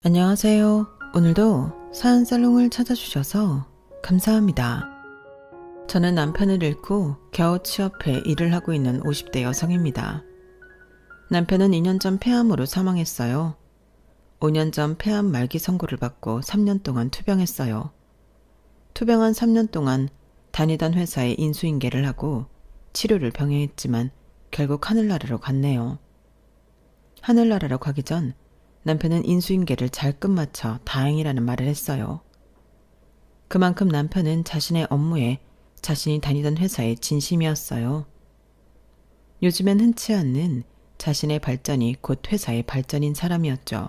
안녕하세요. 오늘도 사연살롱을 찾아주셔서 감사합니다. 저는 남편을 잃고 겨우 취업해 일을 하고 있는 50대 여성입니다. 남편은 2년 전 폐암으로 사망했어요. 5년 전 폐암 말기 선고를 받고 3년 동안 투병했어요. 투병한 3년 동안 다니던 회사에 인수인계를 하고 치료를 병행했지만 결국 하늘나라로 갔네요. 하늘나라로 가기 전 남편은 인수인계를 잘 끝마쳐 다행이라는 말을 했어요. 그만큼 남편은 자신의 업무에 자신이 다니던 회사에 진심이었어요. 요즘엔 흔치 않는 자신의 발전이 곧 회사의 발전인 사람이었죠.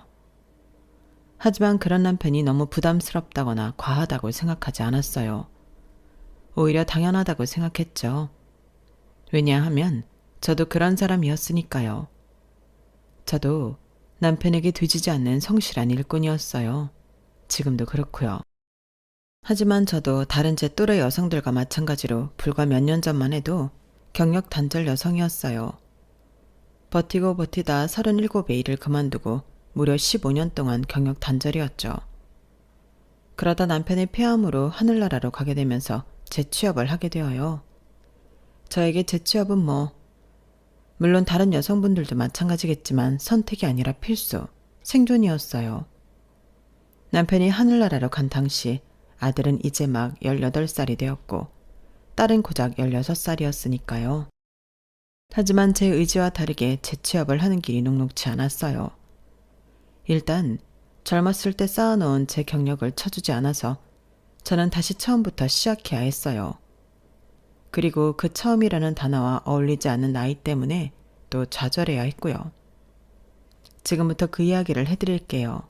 하지만 그런 남편이 너무 부담스럽다거나 과하다고 생각하지 않았어요. 오히려 당연하다고 생각했죠. 왜냐하면 저도 그런 사람이었으니까요. 저도 남편에게 뒤지지 않는 성실한 일꾼이었어요. 지금도 그렇고요. 하지만 저도 다른 제 또래 여성들과 마찬가지로 불과 몇 년 전만 해도 경력 단절 여성이었어요. 버티고 버티다 37의 일을 그만두고 무려 15년 동안 경력 단절이었죠. 그러다 남편의 폐암으로 하늘나라로 가게 되면서 재취업을 하게 되어요. 저에게 재취업은 물론 다른 여성분들도 마찬가지겠지만 선택이 아니라 필수, 생존이었어요. 남편이 하늘나라로 간 당시 아들은 이제 막 18살이 되었고 딸은 고작 16살이었으니까요. 하지만 제 의지와 다르게 재취업을 하는 길이 녹록지 않았어요. 일단 젊었을 때 쌓아놓은 제 경력을 쳐주지 않아서 저는 다시 처음부터 시작해야 했어요. 그리고 그 처음이라는 단어와 어울리지 않는 나이 때문에 또 좌절해야 했고요. 지금부터 그 이야기를 해드릴게요.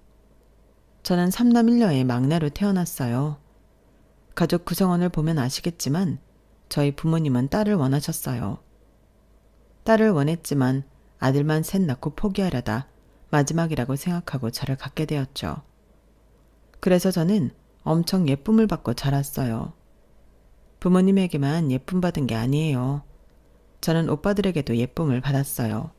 저는 3남 1녀의 막내로 태어났어요. 가족 구성원을 보면 아시겠지만 저희 부모님은 딸을 원하셨어요. 딸을 원했지만 아들만 셋 낳고 포기하려다 마지막이라고 생각하고 저를 갖게 되었죠. 그래서 저는 엄청 예쁨을 받고 자랐어요. 부모님에게만 예쁨 받은 게 아니에요. 저는 오빠들에게도 예쁨을 받았어요.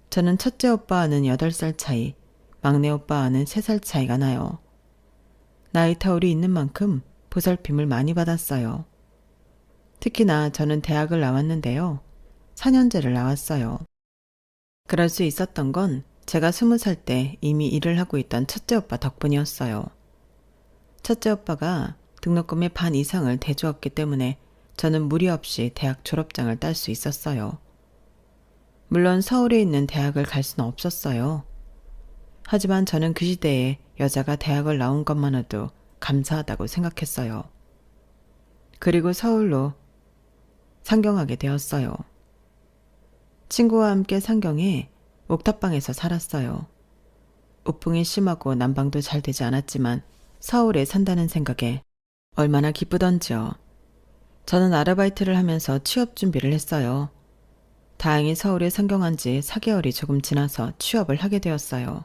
저는 첫째 오빠와는 8살 차이, 막내 오빠와는 3살 차이가 나요. 나이 터울이 있는 만큼 보살핌을 많이 받았어요. 특히나 저는 대학을 나왔는데요. 4년제를 나왔어요. 그럴 수 있었던 건 제가 20살 때 이미 일을 하고 있던 첫째 오빠 덕분이었어요. 첫째 오빠가 등록금의 반 이상을 대주었기 때문에 저는 무리 없이 대학 졸업장을 딸 수 있었어요. 물론 서울에 있는 대학을 갈 수는 없었어요. 하지만 저는 그 시대에 여자가 대학을 나온 것만으로도 감사하다고 생각했어요. 그리고 서울로 상경하게 되었어요. 친구와 함께 상경해 옥탑방에서 살았어요. 우풍이 심하고 난방도 잘 되지 않았지만 서울에 산다는 생각에 얼마나 기쁘던지요. 저는 아르바이트를 하면서 취업 준비를 했어요. 다행히 서울에 상경한 지 4개월이 조금 지나서 취업을 하게 되었어요.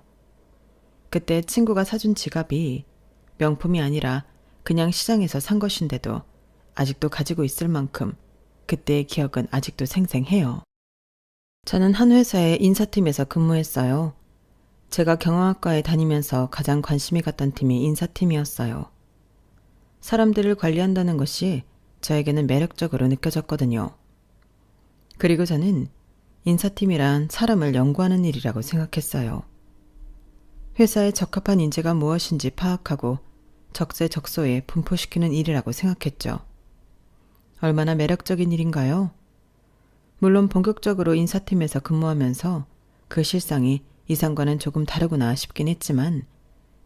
그때 친구가 사준 지갑이 명품이 아니라 그냥 시장에서 산 것인데도 아직도 가지고 있을 만큼 그때의 기억은 아직도 생생해요. 저는 한 회사의 인사팀에서 근무했어요. 제가 경영학과에 다니면서 가장 관심이 갔던 팀이 인사팀이었어요. 사람들을 관리한다는 것이 저에게는 매력적으로 느껴졌거든요. 그리고 저는 인사팀이란 사람을 연구하는 일이라고 생각했어요. 회사에 적합한 인재가 무엇인지 파악하고 적재적소에 분포시키는 일이라고 생각했죠. 얼마나 매력적인 일인가요? 물론 본격적으로 인사팀에서 근무하면서 그 실상이 이상과는 조금 다르구나 싶긴 했지만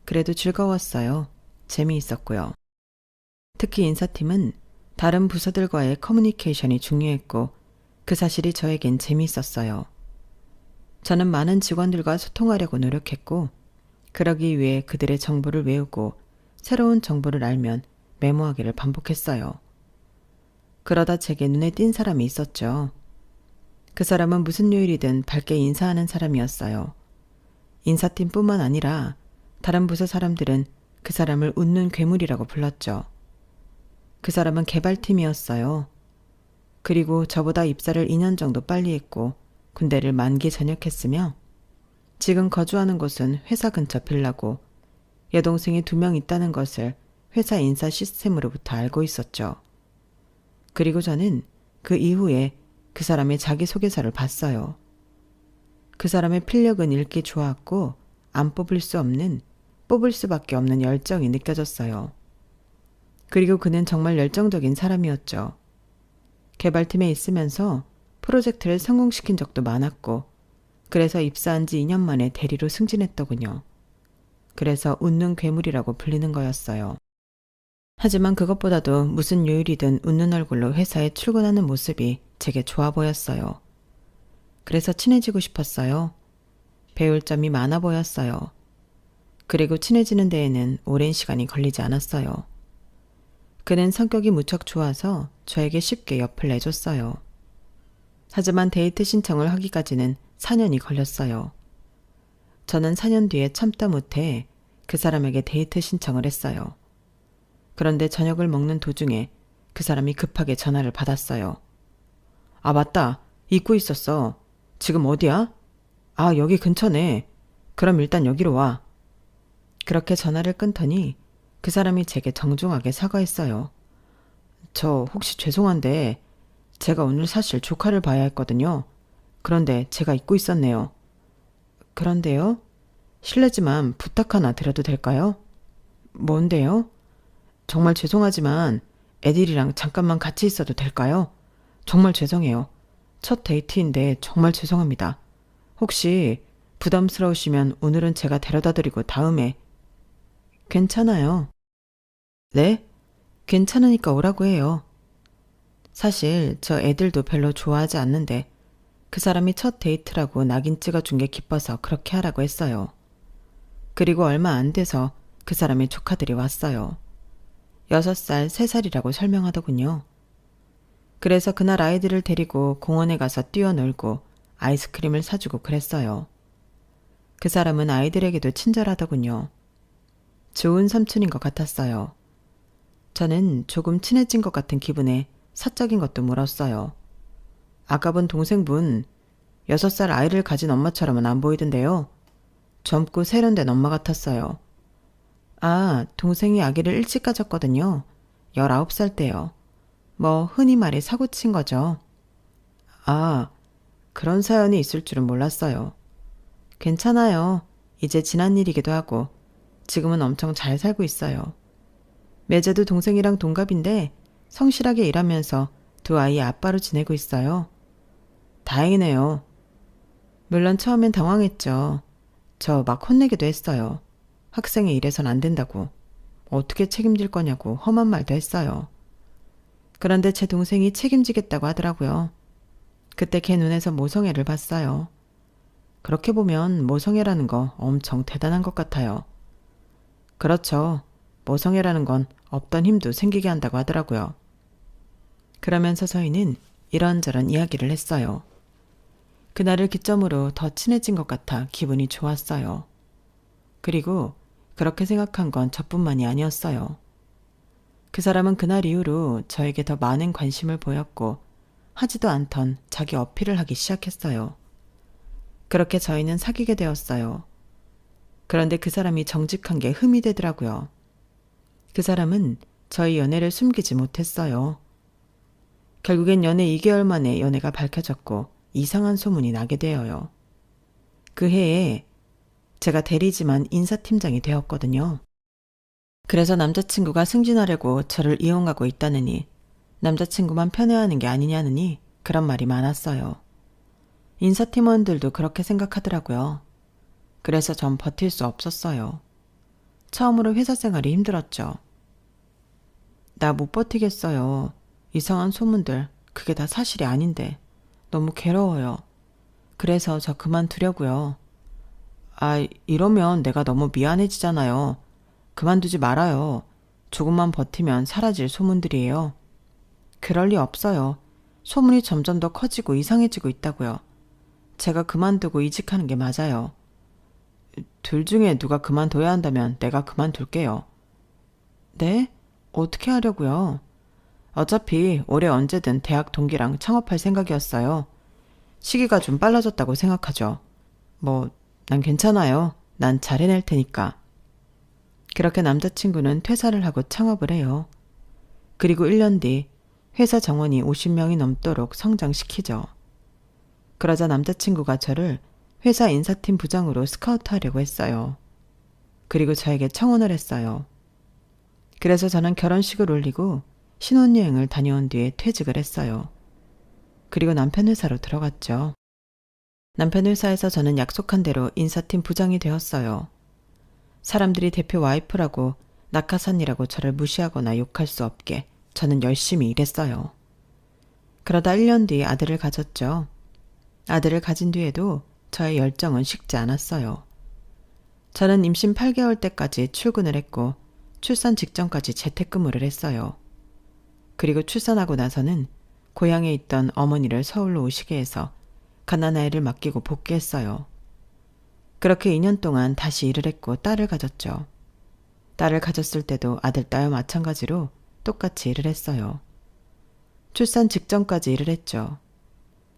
그래도 즐거웠어요. 재미있었고요. 특히 인사팀은 다른 부서들과의 커뮤니케이션이 중요했고 그 사실이 저에겐 재미있었어요. 저는 많은 직원들과 소통하려고 노력했고 그러기 위해 그들의 정보를 외우고 새로운 정보를 알면 메모하기를 반복했어요. 그러다 제게 눈에 띈 사람이 있었죠. 그 사람은 무슨 요일이든 밝게 인사하는 사람이었어요. 인사팀뿐만 아니라 다른 부서 사람들은 그 사람을 웃는 괴물이라고 불렀죠. 그 사람은 개발팀이었어요. 그리고 저보다 입사를 2년 정도 빨리 했고 군대를 만기 전역했으며 지금 거주하는 곳은 회사 근처 빌라고 여동생이 2명 있다는 것을 회사 인사 시스템으로부터 알고 있었죠. 그리고 저는 그 이후에 그 사람의 자기소개서를 봤어요. 그 사람의 필력은 읽기 좋았고 안 뽑을 수밖에 없는 열정이 느껴졌어요. 그리고 그는 정말 열정적인 사람이었죠. 개발팀에 있으면서 프로젝트를 성공시킨 적도 많았고 그래서 입사한 지 2년 만에 대리로 승진했더군요. 그래서 웃는 괴물이라고 불리는 거였어요. 하지만 그것보다도 무슨 요일이든 웃는 얼굴로 회사에 출근하는 모습이 제게 좋아 보였어요. 그래서 친해지고 싶었어요. 배울 점이 많아 보였어요. 그리고 친해지는 데에는 오랜 시간이 걸리지 않았어요. 그는 성격이 무척 좋아서 저에게 쉽게 옆을 내줬어요. 하지만 데이트 신청을 하기까지는 4년이 걸렸어요. 저는 4년 뒤에 참다 못해 그 사람에게 데이트 신청을 했어요. 그런데 저녁을 먹는 도중에 그 사람이 급하게 전화를 받았어요. 아, 맞다. 잊고 있었어. 지금 어디야? 아, 여기 근처네. 그럼 일단 여기로 와. 그렇게 전화를 끊더니 그 사람이 제게 정중하게 사과했어요. 저 혹시 죄송한데 제가 오늘 사실 조카를 봐야 했거든요. 그런데 제가 잊고 있었네요. 그런데요? 실례지만 부탁 하나 드려도 될까요? 뭔데요? 정말 죄송하지만 애들이랑 잠깐만 같이 있어도 될까요? 정말 죄송해요. 첫 데이트인데 정말 죄송합니다. 혹시 부담스러우시면 오늘은 제가 데려다 드리고 다음에. 괜찮아요. 네? 괜찮으니까 오라고 해요. 사실 저 애들도 별로 좋아하지 않는데 그 사람이 첫 데이트라고 낙인 찍어준 게 기뻐서 그렇게 하라고 했어요. 그리고 얼마 안 돼서 그 사람의 조카들이 왔어요. 6살, 3살이라고 설명하더군요. 그래서 그날 아이들을 데리고 공원에 가서 뛰어놀고 아이스크림을 사주고 그랬어요. 그 사람은 아이들에게도 친절하더군요. 좋은 삼촌인 것 같았어요. 저는 조금 친해진 것 같은 기분에 사적인 것도 물었어요. 아까 본 동생분 6살 아이를 가진 엄마처럼은 안 보이던데요. 젊고 세련된 엄마 같았어요. 아, 동생이 아기를 일찍 가졌거든요. 19살 때요. 뭐 흔히 말해 사고 친 거죠. 아, 그런 사연이 있을 줄은 몰랐어요. 괜찮아요. 이제 지난 일이기도 하고 지금은 엄청 잘 살고 있어요. 매제도 동생이랑 동갑인데 성실하게 일하면서 2 아이의 아빠로 지내고 있어요. 다행이네요. 물론 처음엔 당황했죠. 저 막 혼내기도 했어요. 학생의 일해선 안 된다고. 어떻게 책임질 거냐고 험한 말도 했어요. 그런데 제 동생이 책임지겠다고 하더라고요. 그때 걔 눈에서 모성애를 봤어요. 그렇게 보면 모성애라는 거 엄청 대단한 것 같아요. 그렇죠. 모성애라는 건 없던 힘도 생기게 한다고 하더라고요. 그러면서 저희는 이런저런 이야기를 했어요. 그날을 기점으로 더 친해진 것 같아 기분이 좋았어요. 그리고 그렇게 생각한 건 저뿐만이 아니었어요. 그 사람은 그날 이후로 저에게 더 많은 관심을 보였고 하지도 않던 자기 어필을 하기 시작했어요. 그렇게 저희는 사귀게 되었어요. 그런데 그 사람이 정직한 게 흠이 되더라고요. 그 사람은 저희 연애를 숨기지 못했어요. 결국엔 연애 2개월 만에 연애가 밝혀졌고 이상한 소문이 나게 되어요. 그 해에 제가 대리지만 인사팀장이 되었거든요. 그래서 남자친구가 승진하려고 저를 이용하고 있다느니 남자친구만 편애하는 게 아니냐느니 그런 말이 많았어요. 인사팀원들도 그렇게 생각하더라고요. 그래서 전 버틸 수 없었어요. 처음으로 회사 생활이 힘들었죠. 나 못 버티겠어요. 이상한 소문들 그게 다 사실이 아닌데 너무 괴로워요. 그래서 저 그만두려고요. 아, 이러면 내가 너무 미안해지잖아요. 그만두지 말아요. 조금만 버티면 사라질 소문들이에요. 그럴 리 없어요. 소문이 점점 더 커지고 이상해지고 있다고요. 제가 그만두고 이직하는 게 맞아요. 둘 중에 누가 그만둬야 한다면 내가 그만둘게요. 네? 어떻게 하려고요? 어차피 올해 언제든 대학 동기랑 창업할 생각이었어요. 시기가 좀 빨라졌다고 생각하죠. 뭐 난 괜찮아요. 난 잘 해낼 테니까. 그렇게 남자친구는 퇴사를 하고 창업을 해요. 그리고 1년 뒤 회사 정원이 50명이 넘도록 성장시키죠. 그러자 남자친구가 저를 회사 인사팀 부장으로 스카우트하려고 했어요. 그리고 저에게 청혼을 했어요. 그래서 저는 결혼식을 올리고 신혼여행을 다녀온 뒤에 퇴직을 했어요. 그리고 남편 회사로 들어갔죠. 남편 회사에서 저는 약속한 대로 인사팀 부장이 되었어요. 사람들이 대표 와이프라고 낙하산이라고 저를 무시하거나 욕할 수 없게 저는 열심히 일했어요. 그러다 1년 뒤 아들을 가졌죠. 아들을 가진 뒤에도 저의 열정은 식지 않았어요. 저는 임신 8개월 때까지 출근을 했고 출산 직전까지 재택근무를 했어요. 그리고 출산하고 나서는 고향에 있던 어머니를 서울로 오시게 해서 갓난아이를 맡기고 복귀했어요. 그렇게 2년 동안 다시 일을 했고 딸을 가졌죠. 딸을 가졌을 때도 아들, 딸와 마찬가지로 똑같이 일을 했어요. 출산 직전까지 일을 했죠.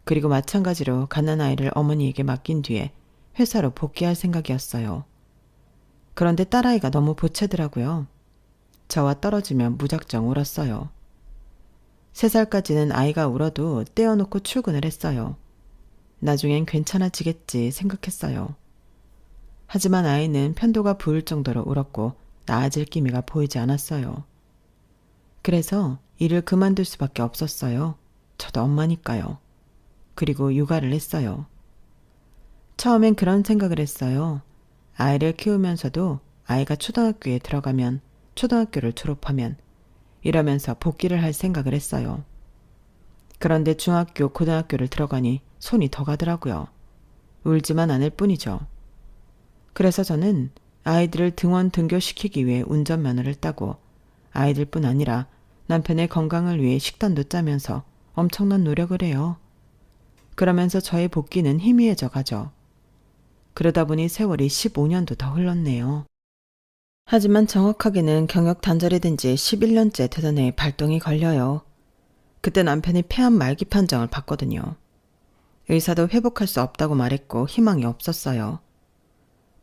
그리고 마찬가지로 갓난아이를 어머니에게 맡긴 뒤에 회사로 복귀할 생각이었어요. 그런데 딸아이가 너무 보채더라고요. 저와 떨어지면 무작정 울었어요. 3살까지는 아이가 울어도 떼어놓고 출근을 했어요. 나중엔 괜찮아지겠지 생각했어요. 하지만 아이는 편도가 부을 정도로 울었고 나아질 기미가 보이지 않았어요. 그래서 일을 그만둘 수밖에 없었어요. 저도 엄마니까요. 그리고 육아를 했어요. 처음엔 그런 생각을 했어요. 아이를 키우면서도 아이가 초등학교에 들어가면 초등학교를 졸업하면 이러면서 복귀를 할 생각을 했어요. 그런데 중학교, 고등학교를 들어가니 손이 더 가더라고요. 울지만 않을 뿐이죠. 그래서 저는 아이들을 등원 등교시키기 위해 운전면허를 따고 아이들뿐 아니라 남편의 건강을 위해 식단도 짜면서 엄청난 노력을 해요. 그러면서 저의 복귀는 희미해져 가죠. 그러다 보니 세월이 15년도 더 흘렀네요. 하지만 정확하게는 경력 단절이 된 지 11년째 되던 해에 발동이 걸려요. 그때 남편이 폐암 말기 판정을 받거든요. 의사도 회복할 수 없다고 말했고 희망이 없었어요.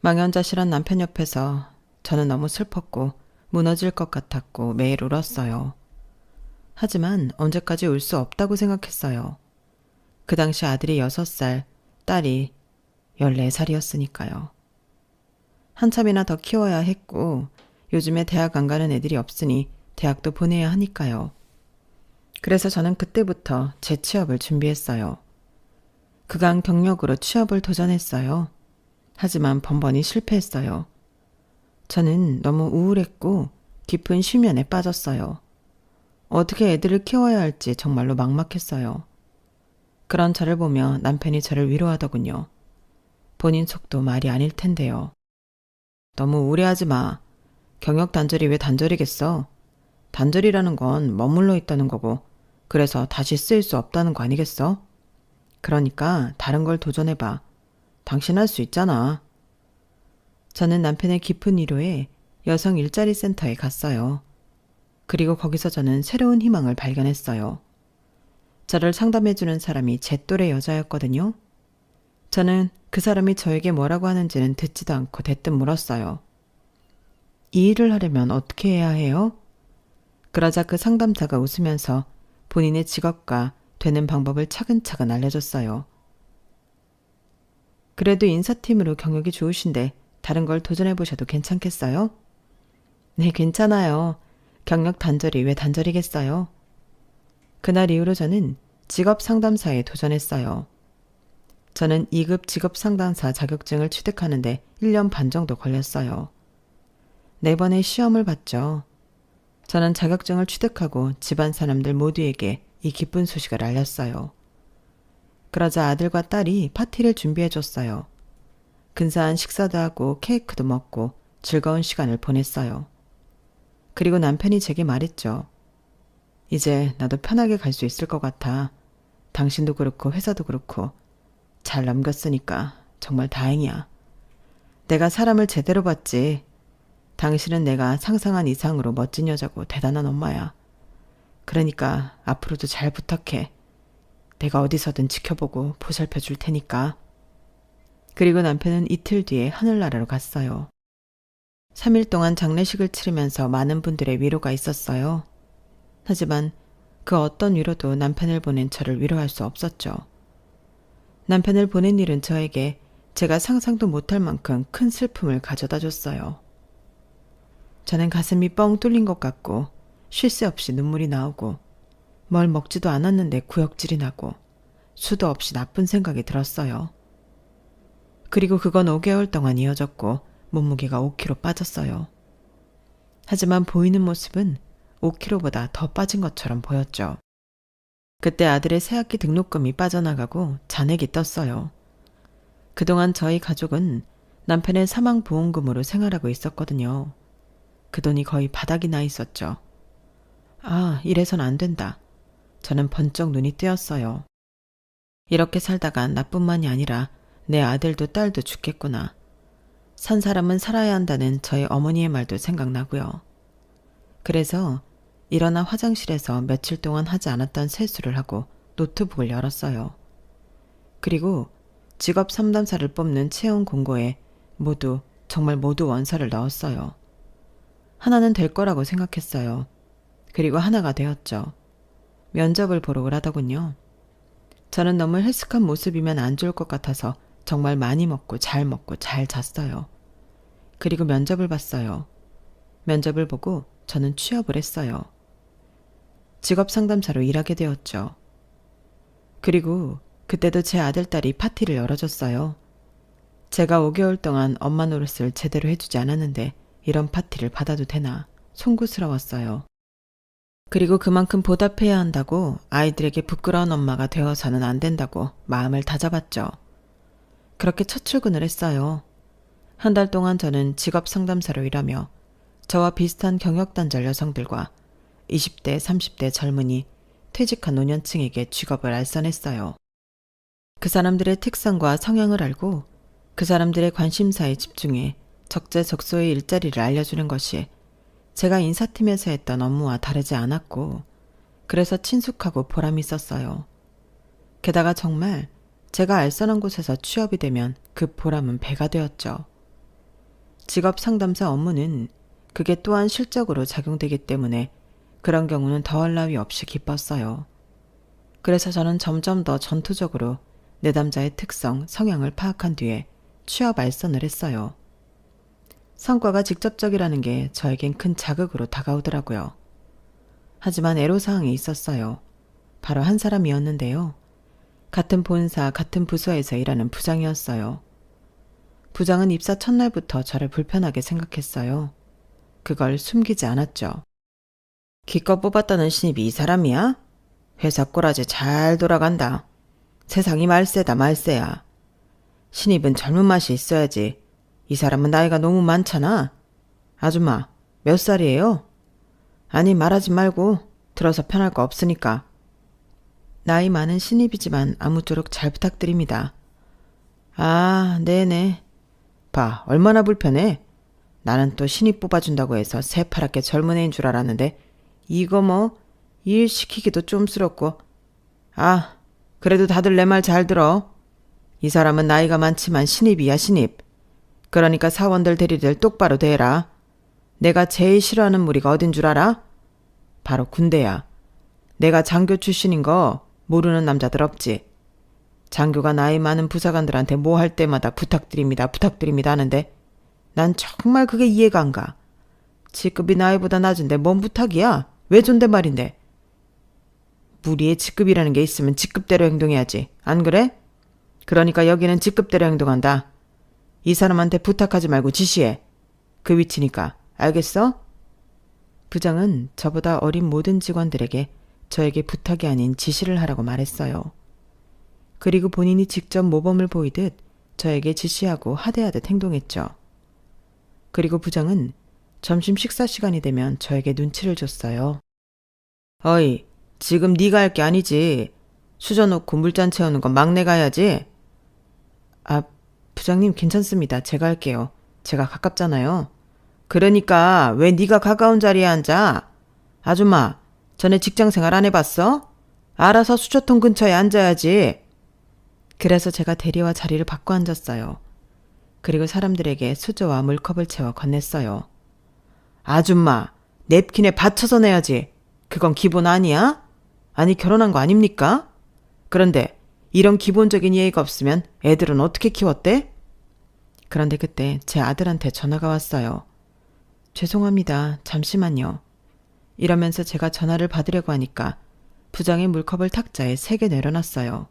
망연자실한 남편 옆에서 저는 너무 슬펐고 무너질 것 같았고 매일 울었어요. 하지만 언제까지 울 수 없다고 생각했어요. 그 당시 아들이 6살, 딸이 14살이었으니까요. 한참이나 더 키워야 했고 요즘에 대학 안 가는 애들이 없으니 대학도 보내야 하니까요. 그래서 저는 그때부터 재취업을 준비했어요. 그간 경력으로 취업을 도전했어요. 하지만 번번이 실패했어요. 저는 너무 우울했고 깊은 쉬면에 빠졌어요. 어떻게 애들을 키워야 할지 정말로 막막했어요. 그런 저를 보며 남편이 저를 위로하더군요. 본인 속도 말이 아닐 텐데요. 너무 우울해하지 마. 경력 단절이 왜 단절이겠어? 단절이라는 건 머물러 있다는 거고 그래서 다시 쓰일 수 없다는 거 아니겠어? 그러니까 다른 걸 도전해봐. 당신 할 수 있잖아. 저는 남편의 깊은 위로에 여성 일자리 센터에 갔어요. 그리고 거기서 저는 새로운 희망을 발견했어요. 저를 상담해주는 사람이 제 또래 여자였거든요. 저는 그 사람이 저에게 뭐라고 하는지는 듣지도 않고 대뜸 물었어요. 이 일을 하려면 어떻게 해야 해요? 그러자 그 상담사가 웃으면서 본인의 직업과 되는 방법을 차근차근 알려줬어요. 그래도 인사팀으로 경력이 좋으신데 다른 걸 도전해보셔도 괜찮겠어요? 네, 괜찮아요. 경력 단절이 왜 단절이겠어요? 그날 이후로 저는 직업 상담사에 도전했어요. 저는 2급 직업 상담사 자격증을 취득하는데 1년 반 정도 걸렸어요. 4번의 시험을 봤죠. 저는 자격증을 취득하고 집안 사람들 모두에게 이 기쁜 소식을 알렸어요. 그러자 아들과 딸이 파티를 준비해줬어요. 근사한 식사도 하고 케이크도 먹고 즐거운 시간을 보냈어요. 그리고 남편이 제게 말했죠. 이제 나도 편하게 갈 수 있을 것 같아. 당신도 그렇고 회사도 그렇고 잘 넘겼으니까 정말 다행이야. 내가 사람을 제대로 봤지. 당신은 내가 상상한 이상으로 멋진 여자고 대단한 엄마야. 그러니까 앞으로도 잘 부탁해. 내가 어디서든 지켜보고 보살펴 줄 테니까. 그리고 남편은 이틀 뒤에 하늘나라로 갔어요. 3일 동안 장례식을 치르면서 많은 분들의 위로가 있었어요. 하지만 그 어떤 위로도 남편을 보낸 저를 위로할 수 없었죠. 남편을 보낸 일은 저에게 제가 상상도 못할 만큼 큰 슬픔을 가져다 줬어요. 저는 가슴이 뻥 뚫린 것 같고 쉴 새 없이 눈물이 나오고 뭘 먹지도 않았는데 구역질이 나고 수도 없이 나쁜 생각이 들었어요. 그리고 그건 5개월 동안 이어졌고 몸무게가 5kg 빠졌어요. 하지만 보이는 모습은 5kg보다 더 빠진 것처럼 보였죠. 그때 아들의 새학기 등록금이 빠져나가고 잔액이 떴어요. 그동안 저희 가족은 남편의 사망보험금으로 생활하고 있었거든요. 그 돈이 거의 바닥이 나 있었죠. 아, 이래선 안 된다. 저는 번쩍 눈이 뜨였어요. 이렇게 살다간 나뿐만이 아니라 내 아들도 딸도 죽겠구나. 산 사람은 살아야 한다는 저희 어머니의 말도 생각나고요. 그래서 일어나 화장실에서 며칠 동안 하지 않았던 세수를 하고 노트북을 열었어요. 그리고 직업 상담사를 뽑는 채용 공고에 정말 모두 원서를 넣었어요. 하나는 될 거라고 생각했어요. 그리고 하나가 되었죠. 면접을 보러 오라더군요. 저는 너무 헬스한 모습이면 안 좋을 것 같아서 정말 많이 먹고 잘 잤어요. 그리고 면접을 봤어요. 면접을 보고 저는 취업을 했어요. 직업 상담사로 일하게 되었죠. 그리고 그때도 제 아들딸이 파티를 열어줬어요. 제가 5개월 동안 엄마 노릇을 제대로 해주지 않았는데 이런 파티를 받아도 되나 송구스러웠어요. 그리고 그만큼 보답해야 한다고 아이들에게 부끄러운 엄마가 되어서는 안 된다고 마음을 다잡았죠. 그렇게 첫 출근을 했어요. 한 달 동안 저는 직업 상담사로 일하며 저와 비슷한 경력단절 여성들과 20대, 30대 젊은이, 퇴직한 노년층에게 직업을 알선했어요. 그 사람들의 특성과 성향을 알고 그 사람들의 관심사에 집중해 적재적소의 일자리를 알려주는 것이 제가 인사팀에서 했던 업무와 다르지 않았고 그래서 친숙하고 보람이 있었어요. 게다가 정말 제가 알선한 곳에서 취업이 되면 그 보람은 배가 되었죠. 직업 상담사 업무는 그게 또한 실적으로 작용되기 때문에 그런 경우는 더할 나위 없이 기뻤어요. 그래서 저는 점점 더 전투적으로 내담자의 특성, 성향을 파악한 뒤에 취업 알선을 했어요. 성과가 직접적이라는 게 저에겐 큰 자극으로 다가오더라고요. 하지만 애로사항이 있었어요. 바로 한 사람이었는데요. 같은 본사, 같은 부서에서 일하는 부장이었어요. 부장은 입사 첫날부터 저를 불편하게 생각했어요. 그걸 숨기지 않았죠. 기껏 뽑았다는 신입이 이 사람이야? 회사 꼬라지 잘 돌아간다. 세상이 말세다 말세야. 신입은 젊은 맛이 있어야지. 이 사람은 나이가 너무 많잖아. 아줌마, 몇 살이에요? 아니, 말하지 말고 들어서 편할 거 없으니까. 나이 많은 신입이지만 아무쪼록 잘 부탁드립니다. 아, 네네. 봐, 얼마나 불편해. 나는 또 신입 뽑아준다고 해서 새파랗게 젊은 애인 줄 알았는데 이거 일 시키기도 쫌스럽고. 아, 그래도 다들 내 말 잘 들어. 이 사람은 나이가 많지만 신입이야, 신입. 그러니까 사원들 대리들 똑바로 대해라. 내가 제일 싫어하는 무리가 어딘 줄 알아? 바로 군대야. 내가 장교 출신인 거 모르는 남자들 없지. 장교가 나이 많은 부사관들한테 뭐 할 때마다 부탁드립니다 하는데 난 정말 그게 이해가 안 가. 직급이 나이보다 낮은데 뭔 부탁이야? 왜 존댓말인데? 무리의 직급이라는 게 있으면 직급대로 행동해야지. 안 그래? 그러니까 여기는 직급대로 행동한다. 이 사람한테 부탁하지 말고 지시해. 그 위치니까. 알겠어? 부장은 저보다 어린 모든 직원들에게 저에게 부탁이 아닌 지시를 하라고 말했어요. 그리고 본인이 직접 모범을 보이듯 저에게 지시하고 하대하듯 행동했죠. 그리고 부장은 점심 식사 시간이 되면 저에게 눈치를 줬어요. 어이, 지금 네가 할 게 아니지. 수저 놓고 물잔 채우는 건 막내가 해야지. 아, 부장님 괜찮습니다. 제가 할게요. 제가 가깝잖아요. 그러니까 왜 네가 가까운 자리에 앉아? 아줌마, 전에 직장생활 안 해봤어? 알아서 수저통 근처에 앉아야지. 그래서 제가 대리와 자리를 바꿔 앉았어요. 그리고 사람들에게 수저와 물컵을 채워 건넸어요. 아줌마, 냅킨에 받쳐서 내야지. 그건 기본 아니야? 아니 결혼한 거 아닙니까? 그런데 이런 기본적인 예의가 없으면 애들은 어떻게 키웠대? 그런데 그때 제 아들한테 전화가 왔어요. 죄송합니다. 잠시만요. 이러면서 제가 전화를 받으려고 하니까 부장이 물컵을 탁자에 3개 내려놨어요.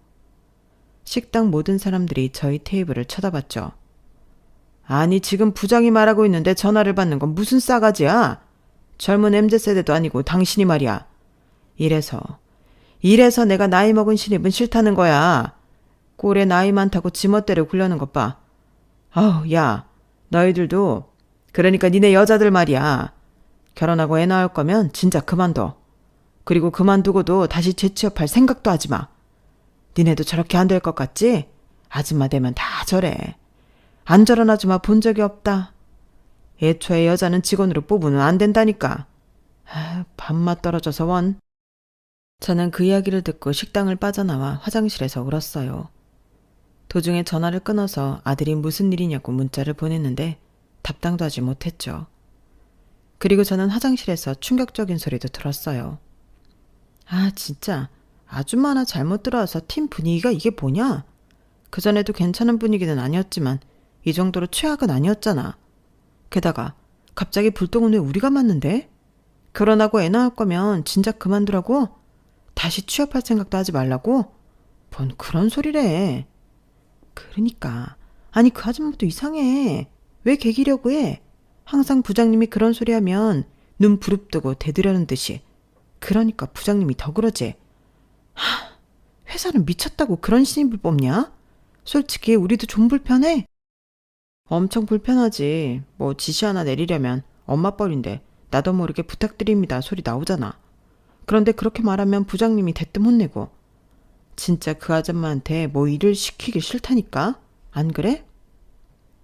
식당 모든 사람들이 저희 테이블을 쳐다봤죠. 아니 지금 부장이 말하고 있는데 전화를 받는 건 무슨 싸가지야? 젊은 MZ세대도 아니고 당신이 말이야. 이래서 내가 나이 먹은 신입은 싫다는 거야. 꼴에 나이 많다고 지멋대로 굴려는 것 봐. 아우 야 너희들도 그러니까 니네 여자들 말이야. 결혼하고 애 낳을 거면 진짜 그만둬. 그리고 그만두고도 다시 재취업할 생각도 하지 마. 니네도 저렇게 안 될 것 같지? 아줌마 되면 다 저래. 안 저런 아줌마 본 적이 없다. 애초에 여자는 직원으로 뽑으면 안 된다니까. 밥맛 떨어져서 원. 저는 그 이야기를 듣고 식당을 빠져나와 화장실에서 울었어요. 도중에 전화를 끊어서 아들이 무슨 일이냐고 문자를 보냈는데 답장도 하지 못했죠. 그리고 저는 화장실에서 충격적인 소리도 들었어요. 아 진짜 아줌마 하나 잘못 들어와서 팀 분위기가 이게 뭐냐? 그전에도 괜찮은 분위기는 아니었지만 이 정도로 최악은 아니었잖아. 게다가 갑자기 불똥은 왜 우리가 맞는데? 결혼하고 애 낳을 거면 진작 그만두라고? 다시 취업할 생각도 하지 말라고? 뭔 그런 소리래. 그러니까 아니 그 아줌마도 이상해. 왜 개기려고 해? 항상 부장님이 그런 소리 하면 눈 부릅뜨고 대들려는 듯이. 그러니까 부장님이 더 그러지. 회사는 미쳤다고 그런 신입을 뽑냐? 솔직히 우리도 좀 불편해. 엄청 불편하지. 뭐 지시 하나 내리려면 엄마 뻘인데 나도 모르게 부탁드립니다 소리 나오잖아. 그런데 그렇게 말하면 부장님이 대뜸 혼내고. 진짜 그 아줌마한테 뭐 일을 시키기 싫다니까? 안 그래?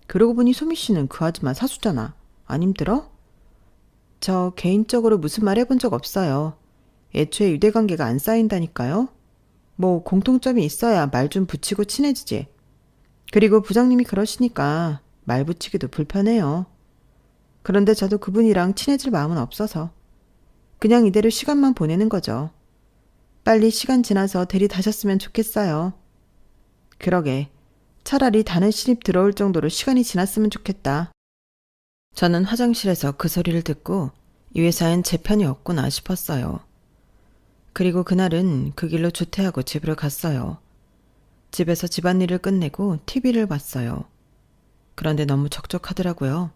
그러고 보니 소미 씨는 그 아줌마 사수잖아. 안 힘들어? 저 개인적으로 무슨 말 해본 적 없어요. 애초에 유대관계가 안 쌓인다니까요. 뭐 공통점이 있어야 말 좀 붙이고 친해지지. 그리고 부장님이 그러시니까 말 붙이기도 불편해요. 그런데 저도 그분이랑 친해질 마음은 없어서 그냥 이대로 시간만 보내는 거죠. 빨리 시간 지나서 들이다셨으면 좋겠어요. 그러게 차라리 다른 신입 들어올 정도로 시간이 지났으면 좋겠다. 저는 화장실에서 그 소리를 듣고 이 회사엔 제 편이 없구나 싶었어요. 그리고 그날은 그 길로 조퇴하고 집으로 갔어요. 집에서 집안일을 끝내고 TV를 봤어요. 그런데 너무 적적하더라고요.